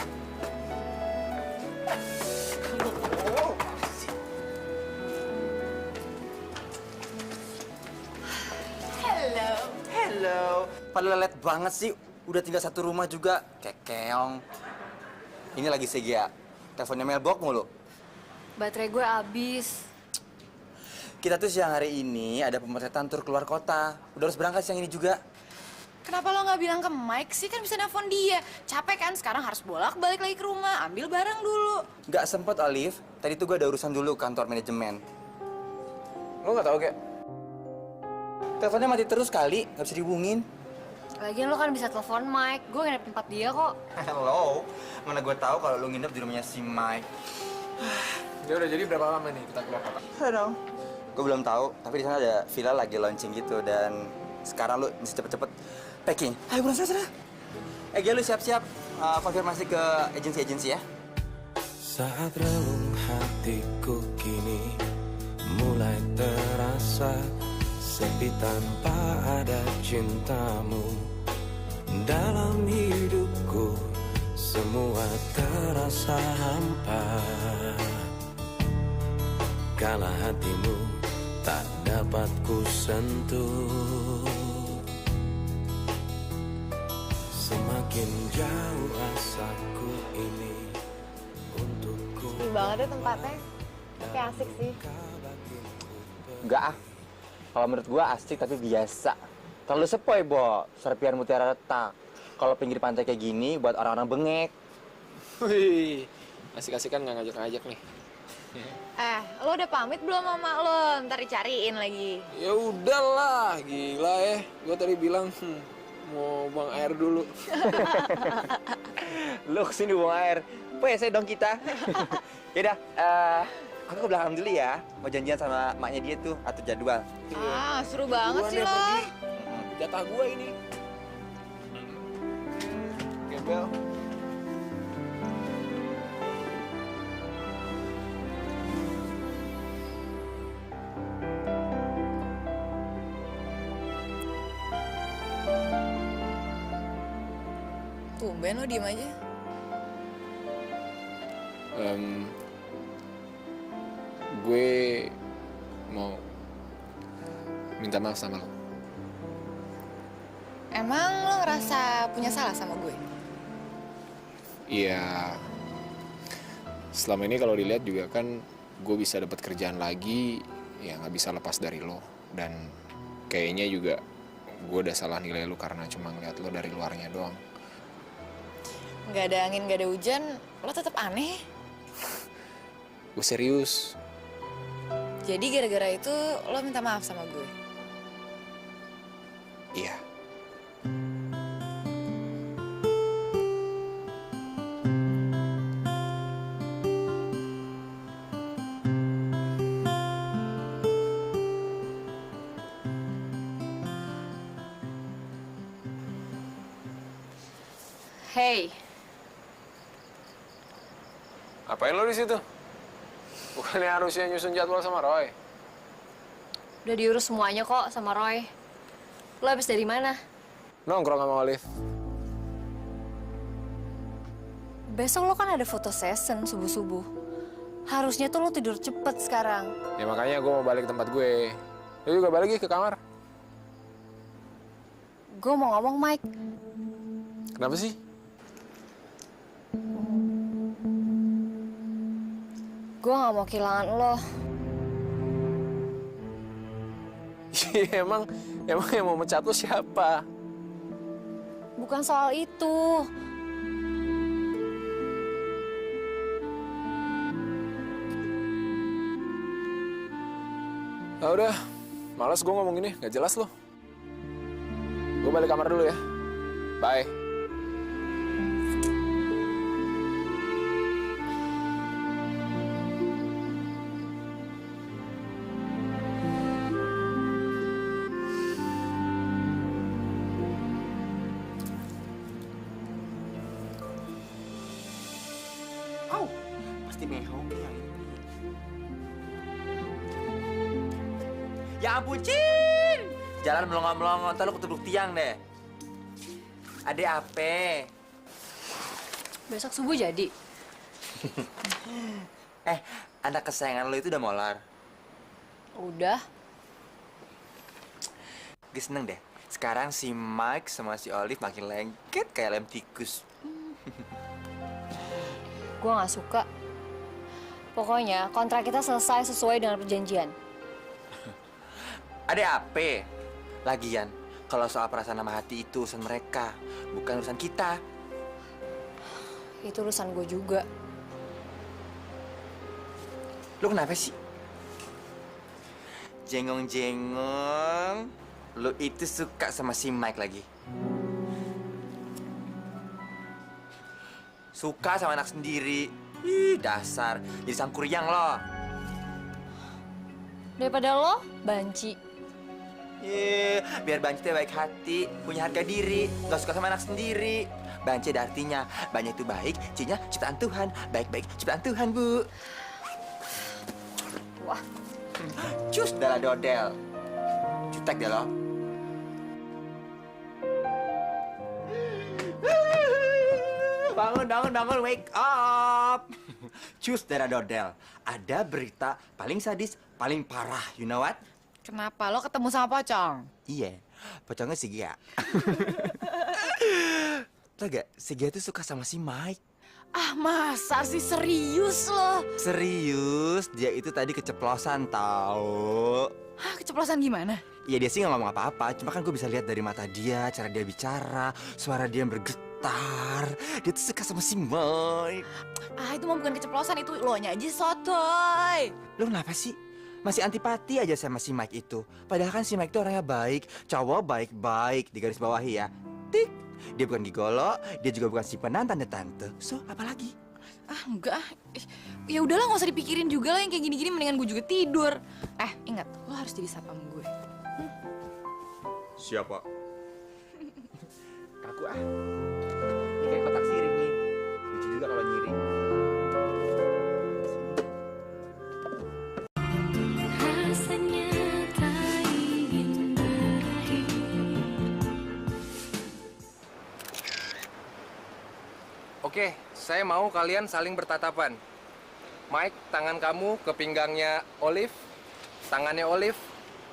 Hello. Padahal lelet banget sih. Udah tinggal satu rumah juga. Kekeong. Ini lagi Segia. Teleponnya mailbox mulu. Baterai gue habis. Kita tuh siang hari ini ada pemotretan tur keluar kota. Udah harus berangkat siang ini juga. Kenapa lo nggak bilang ke Mike sih? Kan bisa nelfon dia. Capek kan sekarang harus bolak-balik lagi ke rumah. Ambil barang dulu. Nggak sempet, Olive. Tadi tuh gue ada urusan dulu kantor manajemen. Lo nggak tahu kayak? Teleponnya mati terus kali, nggak bisa dihubungin. Lagian lo kan bisa telepon Mike. Gue nginep tempat dia kok. Hello. Mana gue tahu kalau lu nginep di rumahnya si Mike. Ya udah, jadi berapa lama nih kita keluar kota? I don't know. Gue belum tahu, tapi di sana ada villa lagi launching gitu dan sekarang lu mesti cepet-cepet packing. Ayo buruan sana. Lu siap-siap konfirmasi ke agensi-agensi ya. Saat relung hatiku kini mulai terasa sepi tanpa ada cintamu. Dalam hidupku semua terasa hampa. Kala hatimu tak dapat ku sentuh. Semakin jauh asaku ini untukku. Sepi banget ya tempatnya. Tapi asik sih. Enggak ah. Kalau menurut gue asik tapi biasa. Terlalu sepoi, Bo. Serpian mutiara retak. Kalau pinggir pantai kayak gini buat orang-orang bengek. Wih, asik-asikan nggak ngajak-ngajak nih. Lo udah pamit belum sama lo? Ntar dicariin lagi. Ya udahlah, gila ya. Gue tadi bilang mau buang air dulu. Lu kesini buang air. Saya dong kita. Yaudah, aku ke belakang dulu ya. Mau janjian sama maknya dia tuh, atur jadwal. Seru banget Buruan sih deh, lo. pergi. Jatah gue ini. Gembel. Tumben lo diem aja. Gue mau minta maaf sama lo. Emang lo ngerasa punya salah sama gue? Iya. Selama ini kalau dilihat juga kan gue bisa dapat kerjaan lagi, ya nggak bisa lepas dari lo. Dan kayaknya juga gue udah salah nilai lo karena cuma ngeliat lo dari luarnya doang. Gak ada angin, gak ada hujan, lo tetap aneh. Gue serius. Jadi gara-gara itu lo minta maaf sama gue? Iya. Hey, Apain lo di situ? Bukannya harusnya nyusun jadwal sama Roy? udah diurus semuanya kok sama Roy. Lo habis dari mana? Nongkrong sama Olive. Besok lo kan ada foto session subuh-subuh. Harusnya tuh lo tidur cepet sekarang. Ya makanya gue mau balik ke tempat gue. Lu juga balik lagi ke kamar. Gue mau ngomong, Mike. Kenapa sih? Gue gak mau kehilangan lo. emang yang mau mecat lu siapa? Bukan soal itu. Ah udah, males gue ngomong ini, nggak jelas lo. Gue balik kamar dulu ya. Bye. Au, pasti mehong yang ini. Ya ampun, Cin! Jalan melongo-melongo, ntar lu ketuduk tiang deh. Ada apa? Besok subuh jadi. Anak kesayangan lo itu udah molar. Udah. Gue seneng deh. Sekarang si Mike sama si Olive makin lengket kayak lem tikus. Gue gak suka. Pokoknya kontrak kita selesai sesuai dengan perjanjian. Ada apa? Lagian, kalau soal perasaan sama hati itu urusan mereka, bukan urusan kita. Itu urusan gue juga. Lu kenapa sih? Jengong-jengong, lu itu suka sama si Mike lagi. Suka sama anak sendiri. Ih, dasar. Jadi sangkuriang lo. Daripada lo, banci. Biar Banci teh baik hati, punya harga diri, gak suka sama anak sendiri. Banci ada artinya, banyak itu baik, C-nya ciptaan Tuhan, baik-baik ciptaan Tuhan, Bu. Wah. Cus, dala dodel. Cutek deh lo. Bangun, wake up. Cus, darah dodel. Ada berita paling sadis, paling parah, you know what? Kenapa? Lo ketemu sama pocong? Iya, pocongnya si Gia. Tau gak, si Gia tuh suka sama si Mike. Ah, masa sih? Serius lo? Serius, dia itu tadi keceplosan tau. Hah, keceplosan gimana? Iya, dia sih nggak ngomong apa-apa, cuma kan gue bisa lihat dari mata dia, cara dia bicara, suara dia yang bergetar. Dia tuh suka sama si Mike. Ah, itu mah bukan keceplosan, itu lo nya aja sotoy. Lu kenapa sih? Masih antipati aja sama si Mike itu. Padahal kan si Mike itu orangnya baik, cowok baik-baik, di garis bawahi ya. Tik, dia bukan gigolo, dia juga bukan simpenan tante-tante. So, apalagi? Ah, enggak. Ya udahlah, nggak usah dipikirin juga lah yang kayak gini-gini, mendingan gue juga tidur. Ingat, lo harus jadi satpam gue. Siapa? Kaku ah. Ini kayak kotak sirih nih. Lucu juga kalau nyiri. Rasanya tak ingin berakhir. Oke, saya mau kalian saling bertatapan. Mike, tangan kamu ke pinggangnya Olive. Tangannya Olive,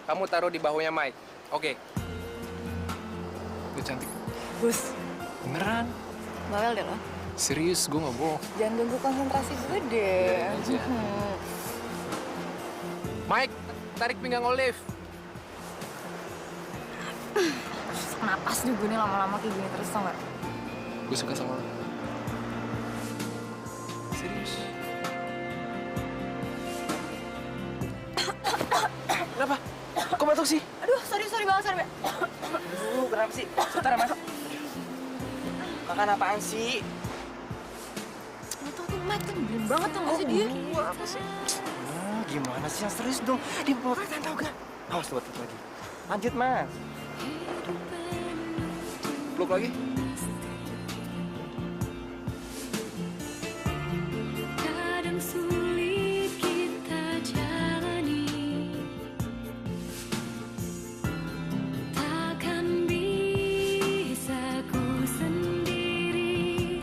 kamu taruh di bahunya Mike. Oke. Lu cantik. Bus, Beneran? bawel deh lo. Serius, gue nggak bohong. Jangan ganggu konsentrasi gue deh. Aja. Mike, tarik pinggang Olive. Napas deh gue nih lama-lama kayak gini terus, tau gak? Gue suka sama lo. Serius. Kenapa? Kok batuk sih? Aduh, sorry banget, sorry. Aduh, kenapa sih? Sebentar, Mas. Makan apaan sih? Lo tau tuh Mike tuh nyebelin banget tuh gak sih dia? Apa sih? Gimana sih yang serius dong? Dia bawa kata tau gak? Awas buat lagi. Lanjut, Mas. Peluk lagi? Kadang sulit kita jalani, takkan bisa ku sendiri.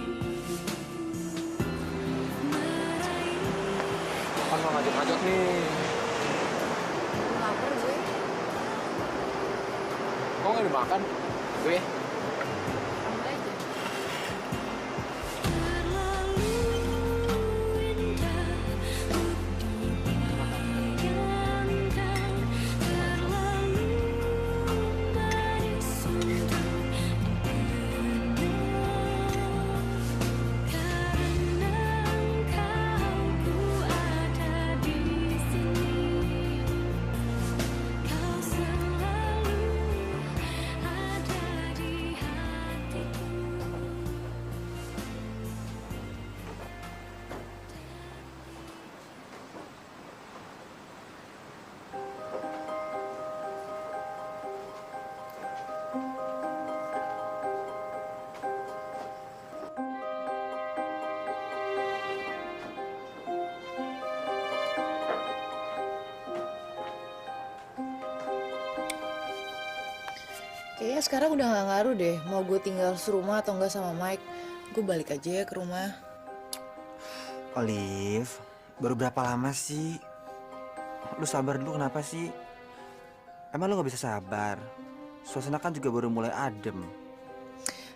malah ngajak-ngajak nih. Lapar gue. Kok nggak dimakan? Gue ya. Ambil aja. Kayaknya sekarang udah gak ngaruh deh mau gue tinggal serumah atau enggak sama Mike. Gue balik aja ya ke rumah. Olive, baru berapa lama sih? Lu sabar dulu kenapa sih? Emang lu gak bisa sabar? Suasana kan juga baru mulai adem.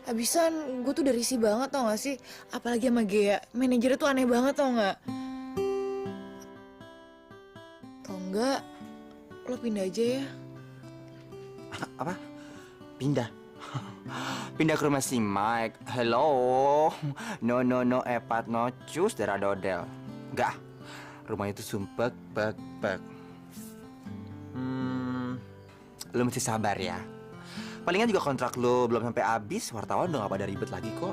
Habisan gue tuh udah risih banget tau gak sih? Apalagi sama Gea, manajernya tuh aneh banget tau gak? Atau enggak, lo pindah aja ya. Apa? Pindah? Pindah ke rumah si Mike. Hello? No, epat, no cus, darah dodel. Enggak, rumah itu sumpek, bek. Lu mesti sabar ya. Palingan juga kontrak lu belum sampai habis, wartawan udah gak pada ribet lagi kok.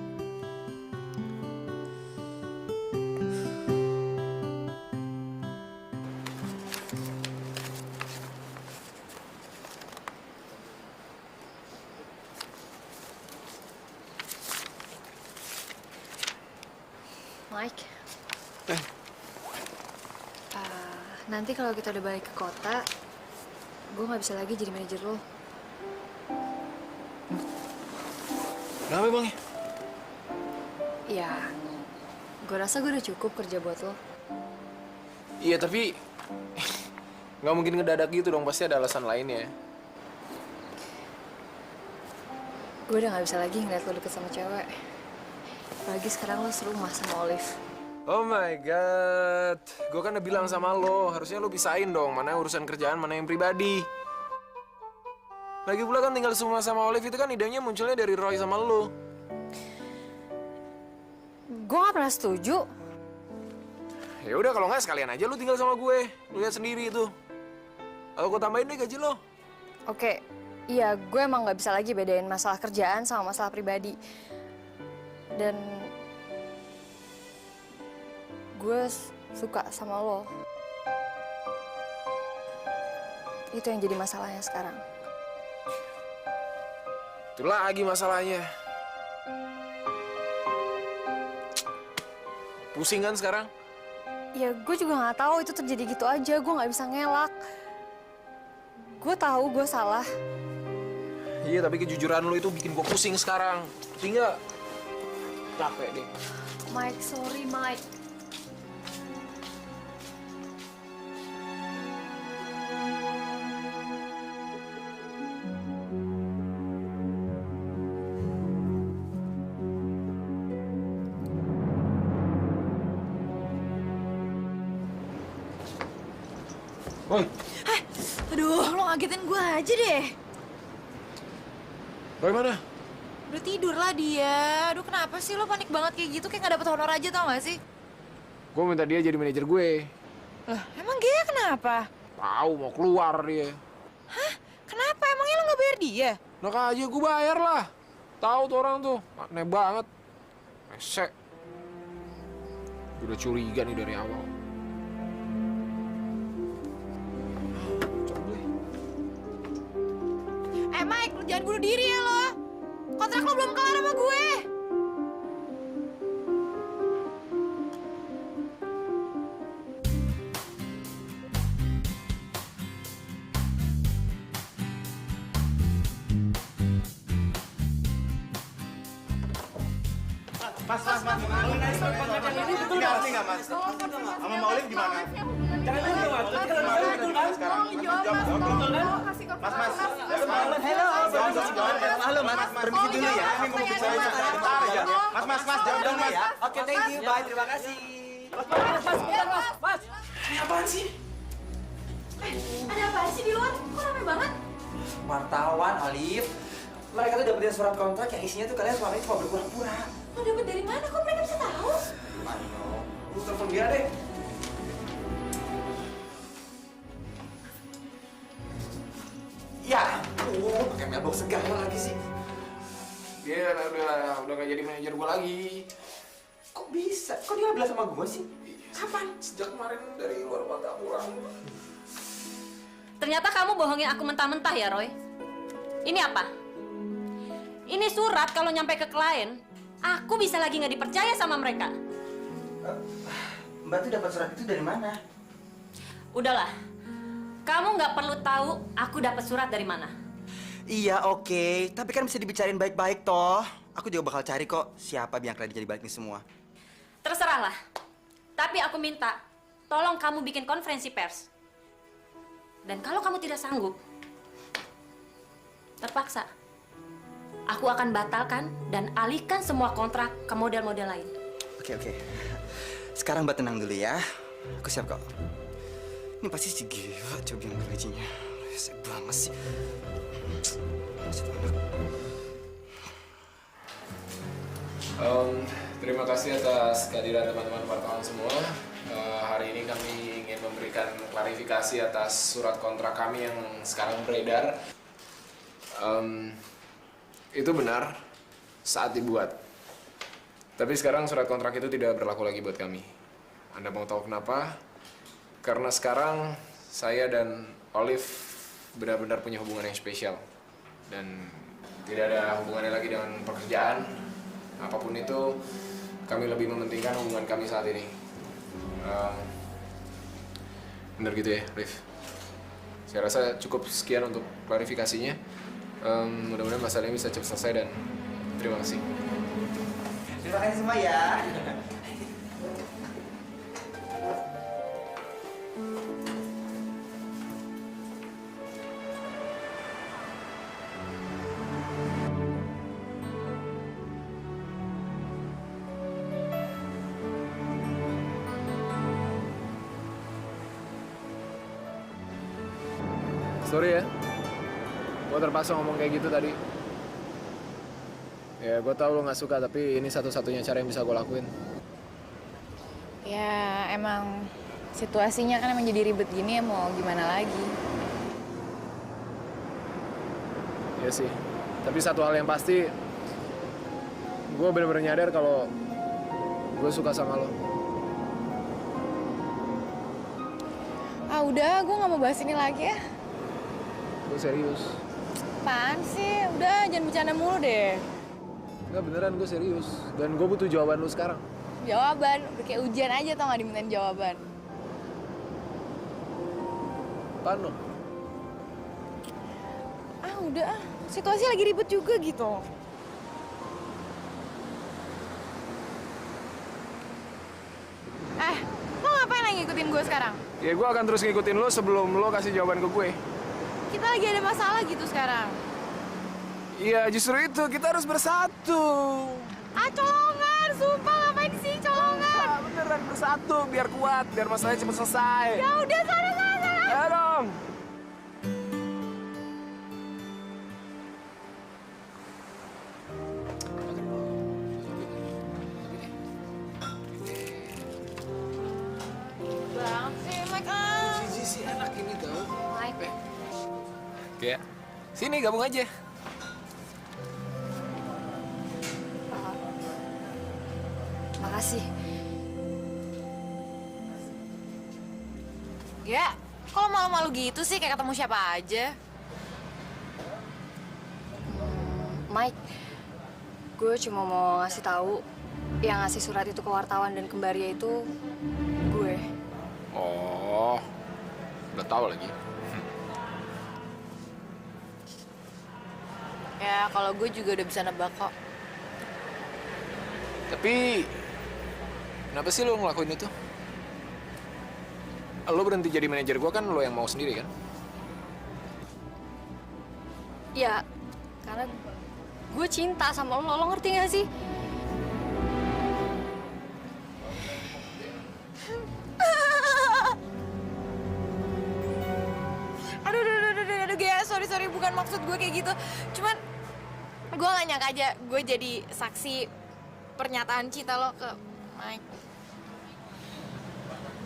Mike. Nanti kalau kita udah balik ke kota, gue nggak bisa lagi jadi manajer lo. Kenapa bang? Ya, gue rasa gue udah cukup kerja buat lo. Iya tapi nggak mungkin ngedadak gitu dong, pasti ada alasan lainnya. Gue udah nggak bisa lagi ngeliat lo deket sama cewek. Apalagi sekarang lo serumah sama Olive. Oh my god, gue kan udah bilang sama lo, harusnya lo pisahin dong mana urusan kerjaan, mana yang pribadi. Lagi pula kan tinggal semua sama Olive itu kan idenya munculnya dari Roy sama lo. Gue gak pernah setuju. Ya udah kalau nggak sekalian aja lo tinggal sama gue, lo lihat sendiri itu. Gue tambahin deh gaji lo. Oke, iya gue emang gak bisa lagi bedain masalah kerjaan sama masalah pribadi. Dan gue suka sama lo. Itu yang jadi masalahnya sekarang. Itu lagi masalahnya. Pusing kan sekarang? Ya gue juga nggak tahu itu terjadi gitu aja. Gue nggak bisa ngelak. Gue tahu gue salah. Iya tapi kejujuran lo itu bikin gue pusing sekarang. Sehingga capek deh. Mike, sorry Mike. Woi. Aduh, lo ngagetin gue aja deh. Roy mana? Udah tidur lah dia. Aduh kenapa sih lo panik banget kayak gitu? Kayak gak dapet honor aja tau gak sih? Gue minta dia jadi manajer gue. Lah, emang Gea kenapa? Tahu mau keluar dia. Hah? Kenapa? Emangnya lo gak bayar dia? Nah aja gue bayar lah. Tahu tuh orang tuh, aneh banget. Resek. Gue udah curiga nih dari awal. Mike, lo jangan bunuh diri ya lo. Kontrak lo belum kelar sama gue. Mas. Ini betul asli nggak, Mas? Sama Mbak Olive gimana? Jangan dulu, Mas. Betul kan? Sekarang. Mas. Halo, Mas. Permisi dulu ya. Ini mau bicara sebentar aja. Mas, jangan dong, Mas. Oke, thank you. Bye, terima kasih. Mas. Ini apaan sih? Ada apa sih di luar? Kok rame banget? Wartawan, Olive. Mereka tuh dapetin surat kontrak yang isinya tuh kalian selama ini cuma berpura-pura. Lo dapet dari mana? Kok mereka bisa tahu? Mano, lu telepon dia deh. Ya, pakai mailbox segala lagi sih. Dia udah gak jadi manajer gue lagi. Kok bisa? Kok dia bilang sama gue sih? Kapan? Sejak kemarin dari luar kota pulang. Ternyata kamu bohongin aku mentah-mentah ya, Roy. Ini apa? Ini surat kalau nyampe ke klien, aku bisa lagi nggak dipercaya sama mereka. Mbak tuh dapat surat itu dari mana? Udahlah, kamu nggak perlu tahu aku dapat surat dari mana. Iya, oke. Tapi kan bisa dibicarain baik-baik toh. Aku juga bakal cari kok siapa yang kredit jadi balik ini semua. Terserahlah. Tapi aku minta, tolong kamu bikin konferensi pers. Dan kalau kamu tidak sanggup, terpaksa, aku akan batalkan dan alihkan semua kontrak ke model-model lain. Oke. Sekarang Mbak tenang dulu ya. Aku siap kok. Ini pasti si Gila coba yang gajinya. Resep banget sih. Masih anak. Terima kasih atas kehadiran teman-teman wartawan semua. Hari ini kami ingin memberikan klarifikasi atas surat kontrak kami yang sekarang beredar. Itu benar saat dibuat. Tapi sekarang surat kontrak itu tidak berlaku lagi buat kami. Anda mau tahu kenapa? Karena sekarang saya dan Olive benar-benar punya hubungan yang spesial. Dan tidak ada hubungannya lagi dengan pekerjaan. Apapun itu, kami lebih mementingkan hubungan kami saat ini. Benar gitu ya, Olive? Saya rasa cukup sekian untuk klarifikasinya. Mudah-mudahan masalah ini bisa cepat selesai dan terima kasih. Terima kasih semua ya. Sorry ya, gue terpaksa ngomong kayak gitu tadi. Ya, gue tahu lo nggak suka, tapi ini satu-satunya cara yang bisa gue lakuin. Ya emang situasinya kan emang jadi ribet gini ya, mau gimana lagi. Iya sih, tapi satu hal yang pasti, gue bener-bener nyadar kalau gue suka sama lo. Ah udah, gue nggak mau bahas ini lagi ya. Gue serius. Apaan sih? Udah, jangan bercanda mulu deh. Enggak, beneran gue serius. Dan gue butuh jawaban lu sekarang. Jawaban? Udah kayak ujian aja tau nggak dimintain jawaban. Apaan lo? Ah udah, situasi lagi ribet juga gitu. Lo ngapain lagi ngikutin gue sekarang? Ya gue akan terus ngikutin lo sebelum lo kasih jawaban ke gue. Kita lagi ada masalah gitu sekarang. Iya, justru itu. Kita harus bersatu. Ah, colongan! Sumpah, ngapain sih colongan? Nah, beneran bersatu, biar kuat, biar masalahnya cepat selesai. Ya udah, sana. Ayo dong. Banget sih, Mike. Ah. Si enak ini tau. Mike. Oke, sini gabung aja. Makasih. Ya, kalau malu-malu gitu sih kayak ketemu siapa aja. Mike, gue cuma mau ngasih tahu yang ngasih surat itu ke wartawan dan kembaria itu gue. Oh, udah tahu lagi. Ya, kalau gue juga udah bisa nebak kok. Tapi kenapa sih lo ngelakuin itu? Lo berhenti jadi manajer gue kan lo yang mau sendiri kan? Ya, karena gue cinta sama lo ngerti gak sih? Aduh, Gea, sorry, bukan maksud gue kayak gitu. Cuman, gue gak nyangka aja gue jadi saksi pernyataan cinta lo ke Mike.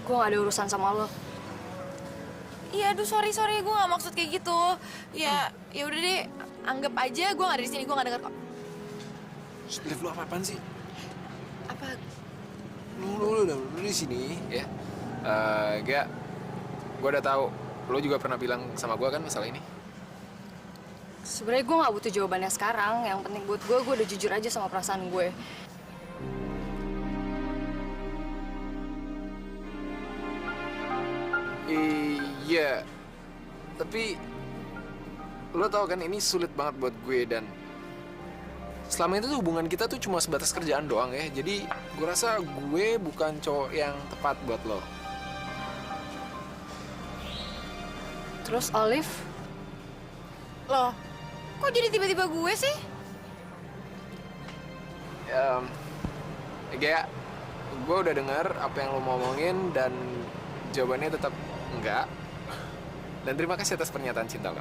Gue gak ada urusan sama lo. Iya, aduh sorry, gue gak maksud kayak gitu. Ya udah deh, anggap aja gue gak ada di sini, gue gak denger kok. Liv, lo apa-apaan sih? Apa? Lu di sini ya. Gak, gue udah tahu. Lo juga pernah bilang sama gue kan masalah ini. Sebenarnya gue gak butuh jawabannya sekarang. Yang penting buat gue udah jujur aja sama perasaan gue. Iya, tapi lo tau kan ini sulit banget buat gue dan selama itu tuh hubungan kita tuh cuma sebatas kerjaan doang ya. Jadi gue rasa gue bukan cowok yang tepat buat lo. Terus Olive? Loh, kok jadi tiba-tiba gue sih? Kayak gue udah dengar apa yang lo mau omongin dan jawabannya tetap enggak. Dan terima kasih atas pernyataan cinta lo.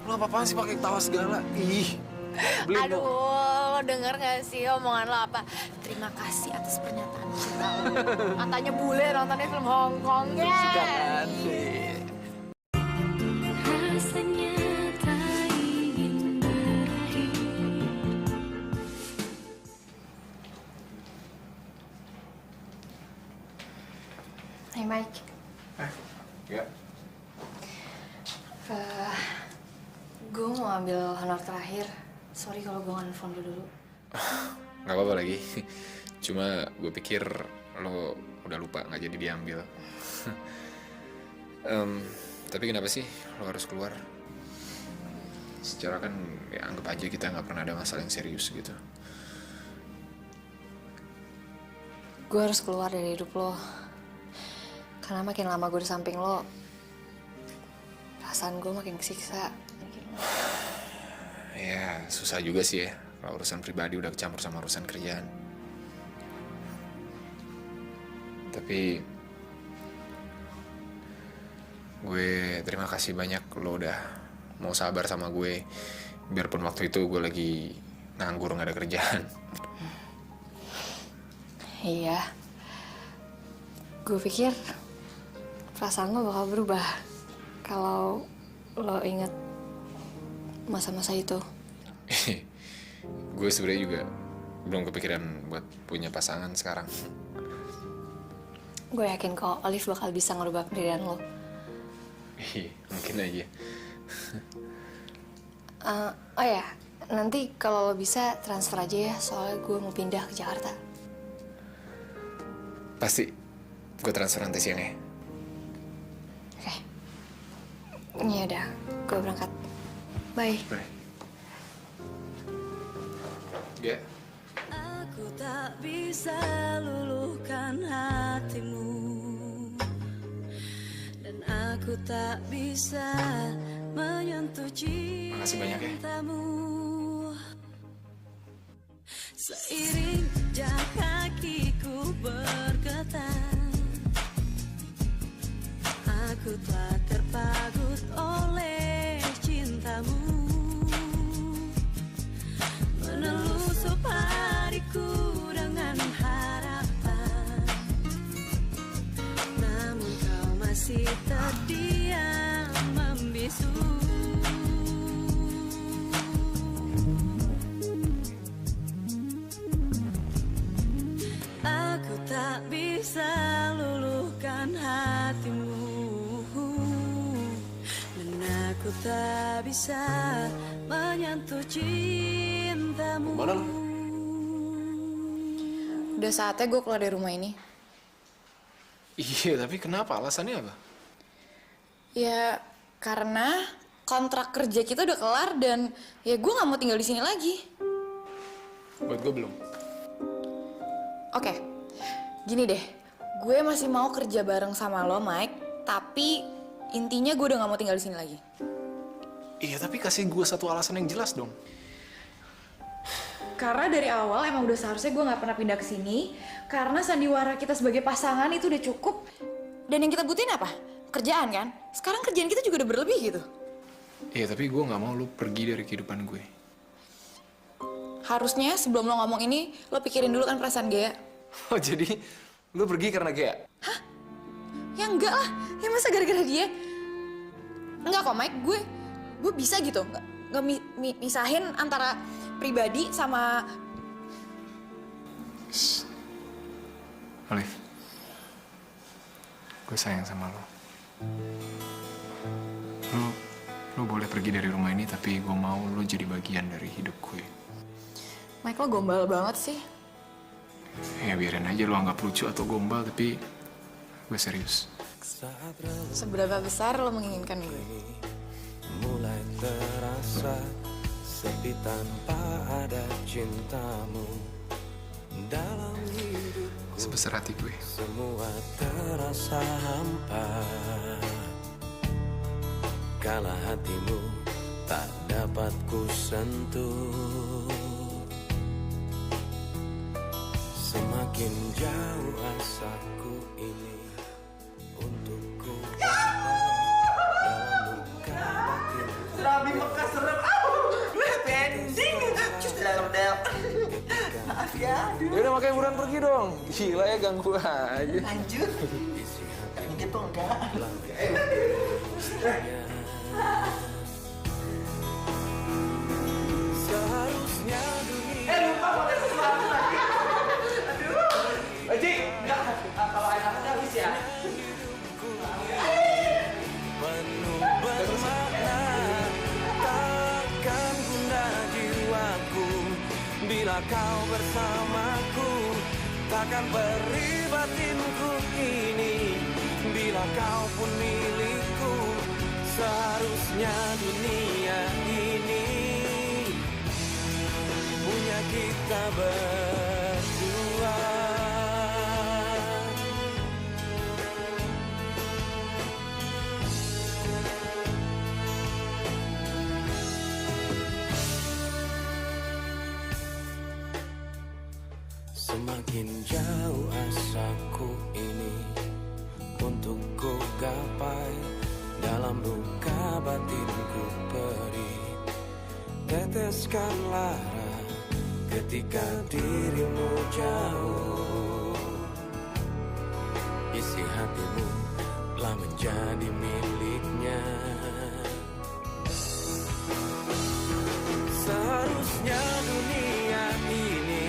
Lo apa-apaan sih pakai ketawa segala? Ih. Aduh, lo denger gak sih omongan lo apa? Terima kasih atas pernyataan cinta lo. Katanya bule nontonnya film Hong Kong ya. Suka kan? Rasanya tak ingin berakhir. Hey Mike. Ya. Gue mau ambil honor terakhir. Sorry kalau gue nge-phone lo dulu. Gak apa-apa lagi. Cuma gue pikir lo udah lupa gak jadi diambil. Tapi kenapa sih lo harus keluar? Secara kan ya anggap aja kita gak pernah ada masalah yang serius gitu. Gue harus keluar dari hidup lo. Karena makin lama gue di samping lo, perasaan gue makin kesiksa. Ya susah juga sih ya kalau urusan pribadi udah kecampur sama urusan kerjaan. Tapi gue terima kasih banyak lo udah mau sabar sama gue. Biarpun waktu itu gue lagi nganggur gak ada kerjaan. Iya. Gue pikir perasaan lo bakal berubah kalau lo inget masa-masa itu. Gue sebenarnya juga belum kepikiran buat punya pasangan sekarang. Gue yakin kok Olive bakal bisa ngerubah pendirian lo. Mungkin aja. Oh ya, nanti kalau lo bisa transfer aja ya, soalnya gue mau pindah ke Jakarta. Pasti gue transfer nanti siang ya. Oke. Ya udah, gue berangkat. Bye. Bye. Yeah. Aku tak bisa luluhkan hatimu, dan aku tak bisa menyentuh Makasih banyak ya. cintamu. Seiring jejak kakiku bergetar, aku telah terpagut oleh cintamu, menelusup hariku dengan harapan, namun kau masih terdiam membisu. Aku tak bisa luluhkan hatimu, dan aku tak bisa menyentuh cintamu. Mana lo? Udah saatnya gue keluar dari rumah ini. Iya, tapi kenapa? Alasannya apa? Ya karena kontrak kerja kita udah kelar dan ya gue nggak mau tinggal di sini lagi. Buat gue belum. Oke, gini deh, gue masih mau kerja bareng sama lo, Mike. Tapi intinya gue udah nggak mau tinggal di sini lagi. Iya, tapi kasih gue satu alasan yang jelas dong. Karena dari awal emang udah seharusnya gue nggak pernah pindah ke sini. Karena sandiwara kita sebagai pasangan itu udah cukup. Dan yang kita butuhin apa? Kerjaan kan? Sekarang kerjaan kita juga udah berlebih gitu. Iya, tapi gue nggak mau lu pergi dari kehidupan gue. Harusnya sebelum lo ngomong ini, lo pikirin dulu kan perasaan Gea. Oh, jadi lu pergi karena Gea? Ya enggak lah, ya masa gara-gara dia? Enggak kok Mike, gue bisa gitu. Nggak misahin antara pribadi sama... Olive, gue sayang sama lo. Lo boleh pergi dari rumah ini, tapi gue mau lo jadi bagian dari hidup gue. Mike, lo gombal banget sih. Ya biarin aja lo anggap lucu atau gombal, tapi gue serius. Seberapa besar lo menginginkan gue? Mulai terasa sepi tanpa ada cintamu dalam hidupku. Sebesar hati gue. Semua terasa hampa kala hatimu tak dapat ku sentuh. Semakin jauh asaku ini untuk ku dalam luka batin. Serabi Mekah serem. Lu happy ending. Cus del. Maaf ya. Yaudah makanya buruan pergi dong. Gila ya, ganggu aja. Lanjut. Gitu enggak. Seharusnya dunia Lupa pakai sesuatu lagi. Aduh. Oji, enggak. Kalau air hangatnya habis ya. penuh bermakna, takkan gundah jiwaku bila kau bersamaku, takkan perih batinku ini bila kau pun milikku. Seharusnya dunia ini punya kita berdua. Semakin jauh asaku ini untuk ku gapai, dalam luka batinku perih. Teteskan lara ketika dirimu jauh. Isi hatimu telah menjadi miliknya. Seharusnya dunia ini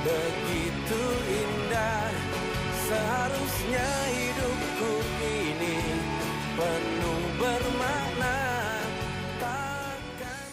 begitu indah. Seharusnya hidupku ini penuh bermakna. Takkan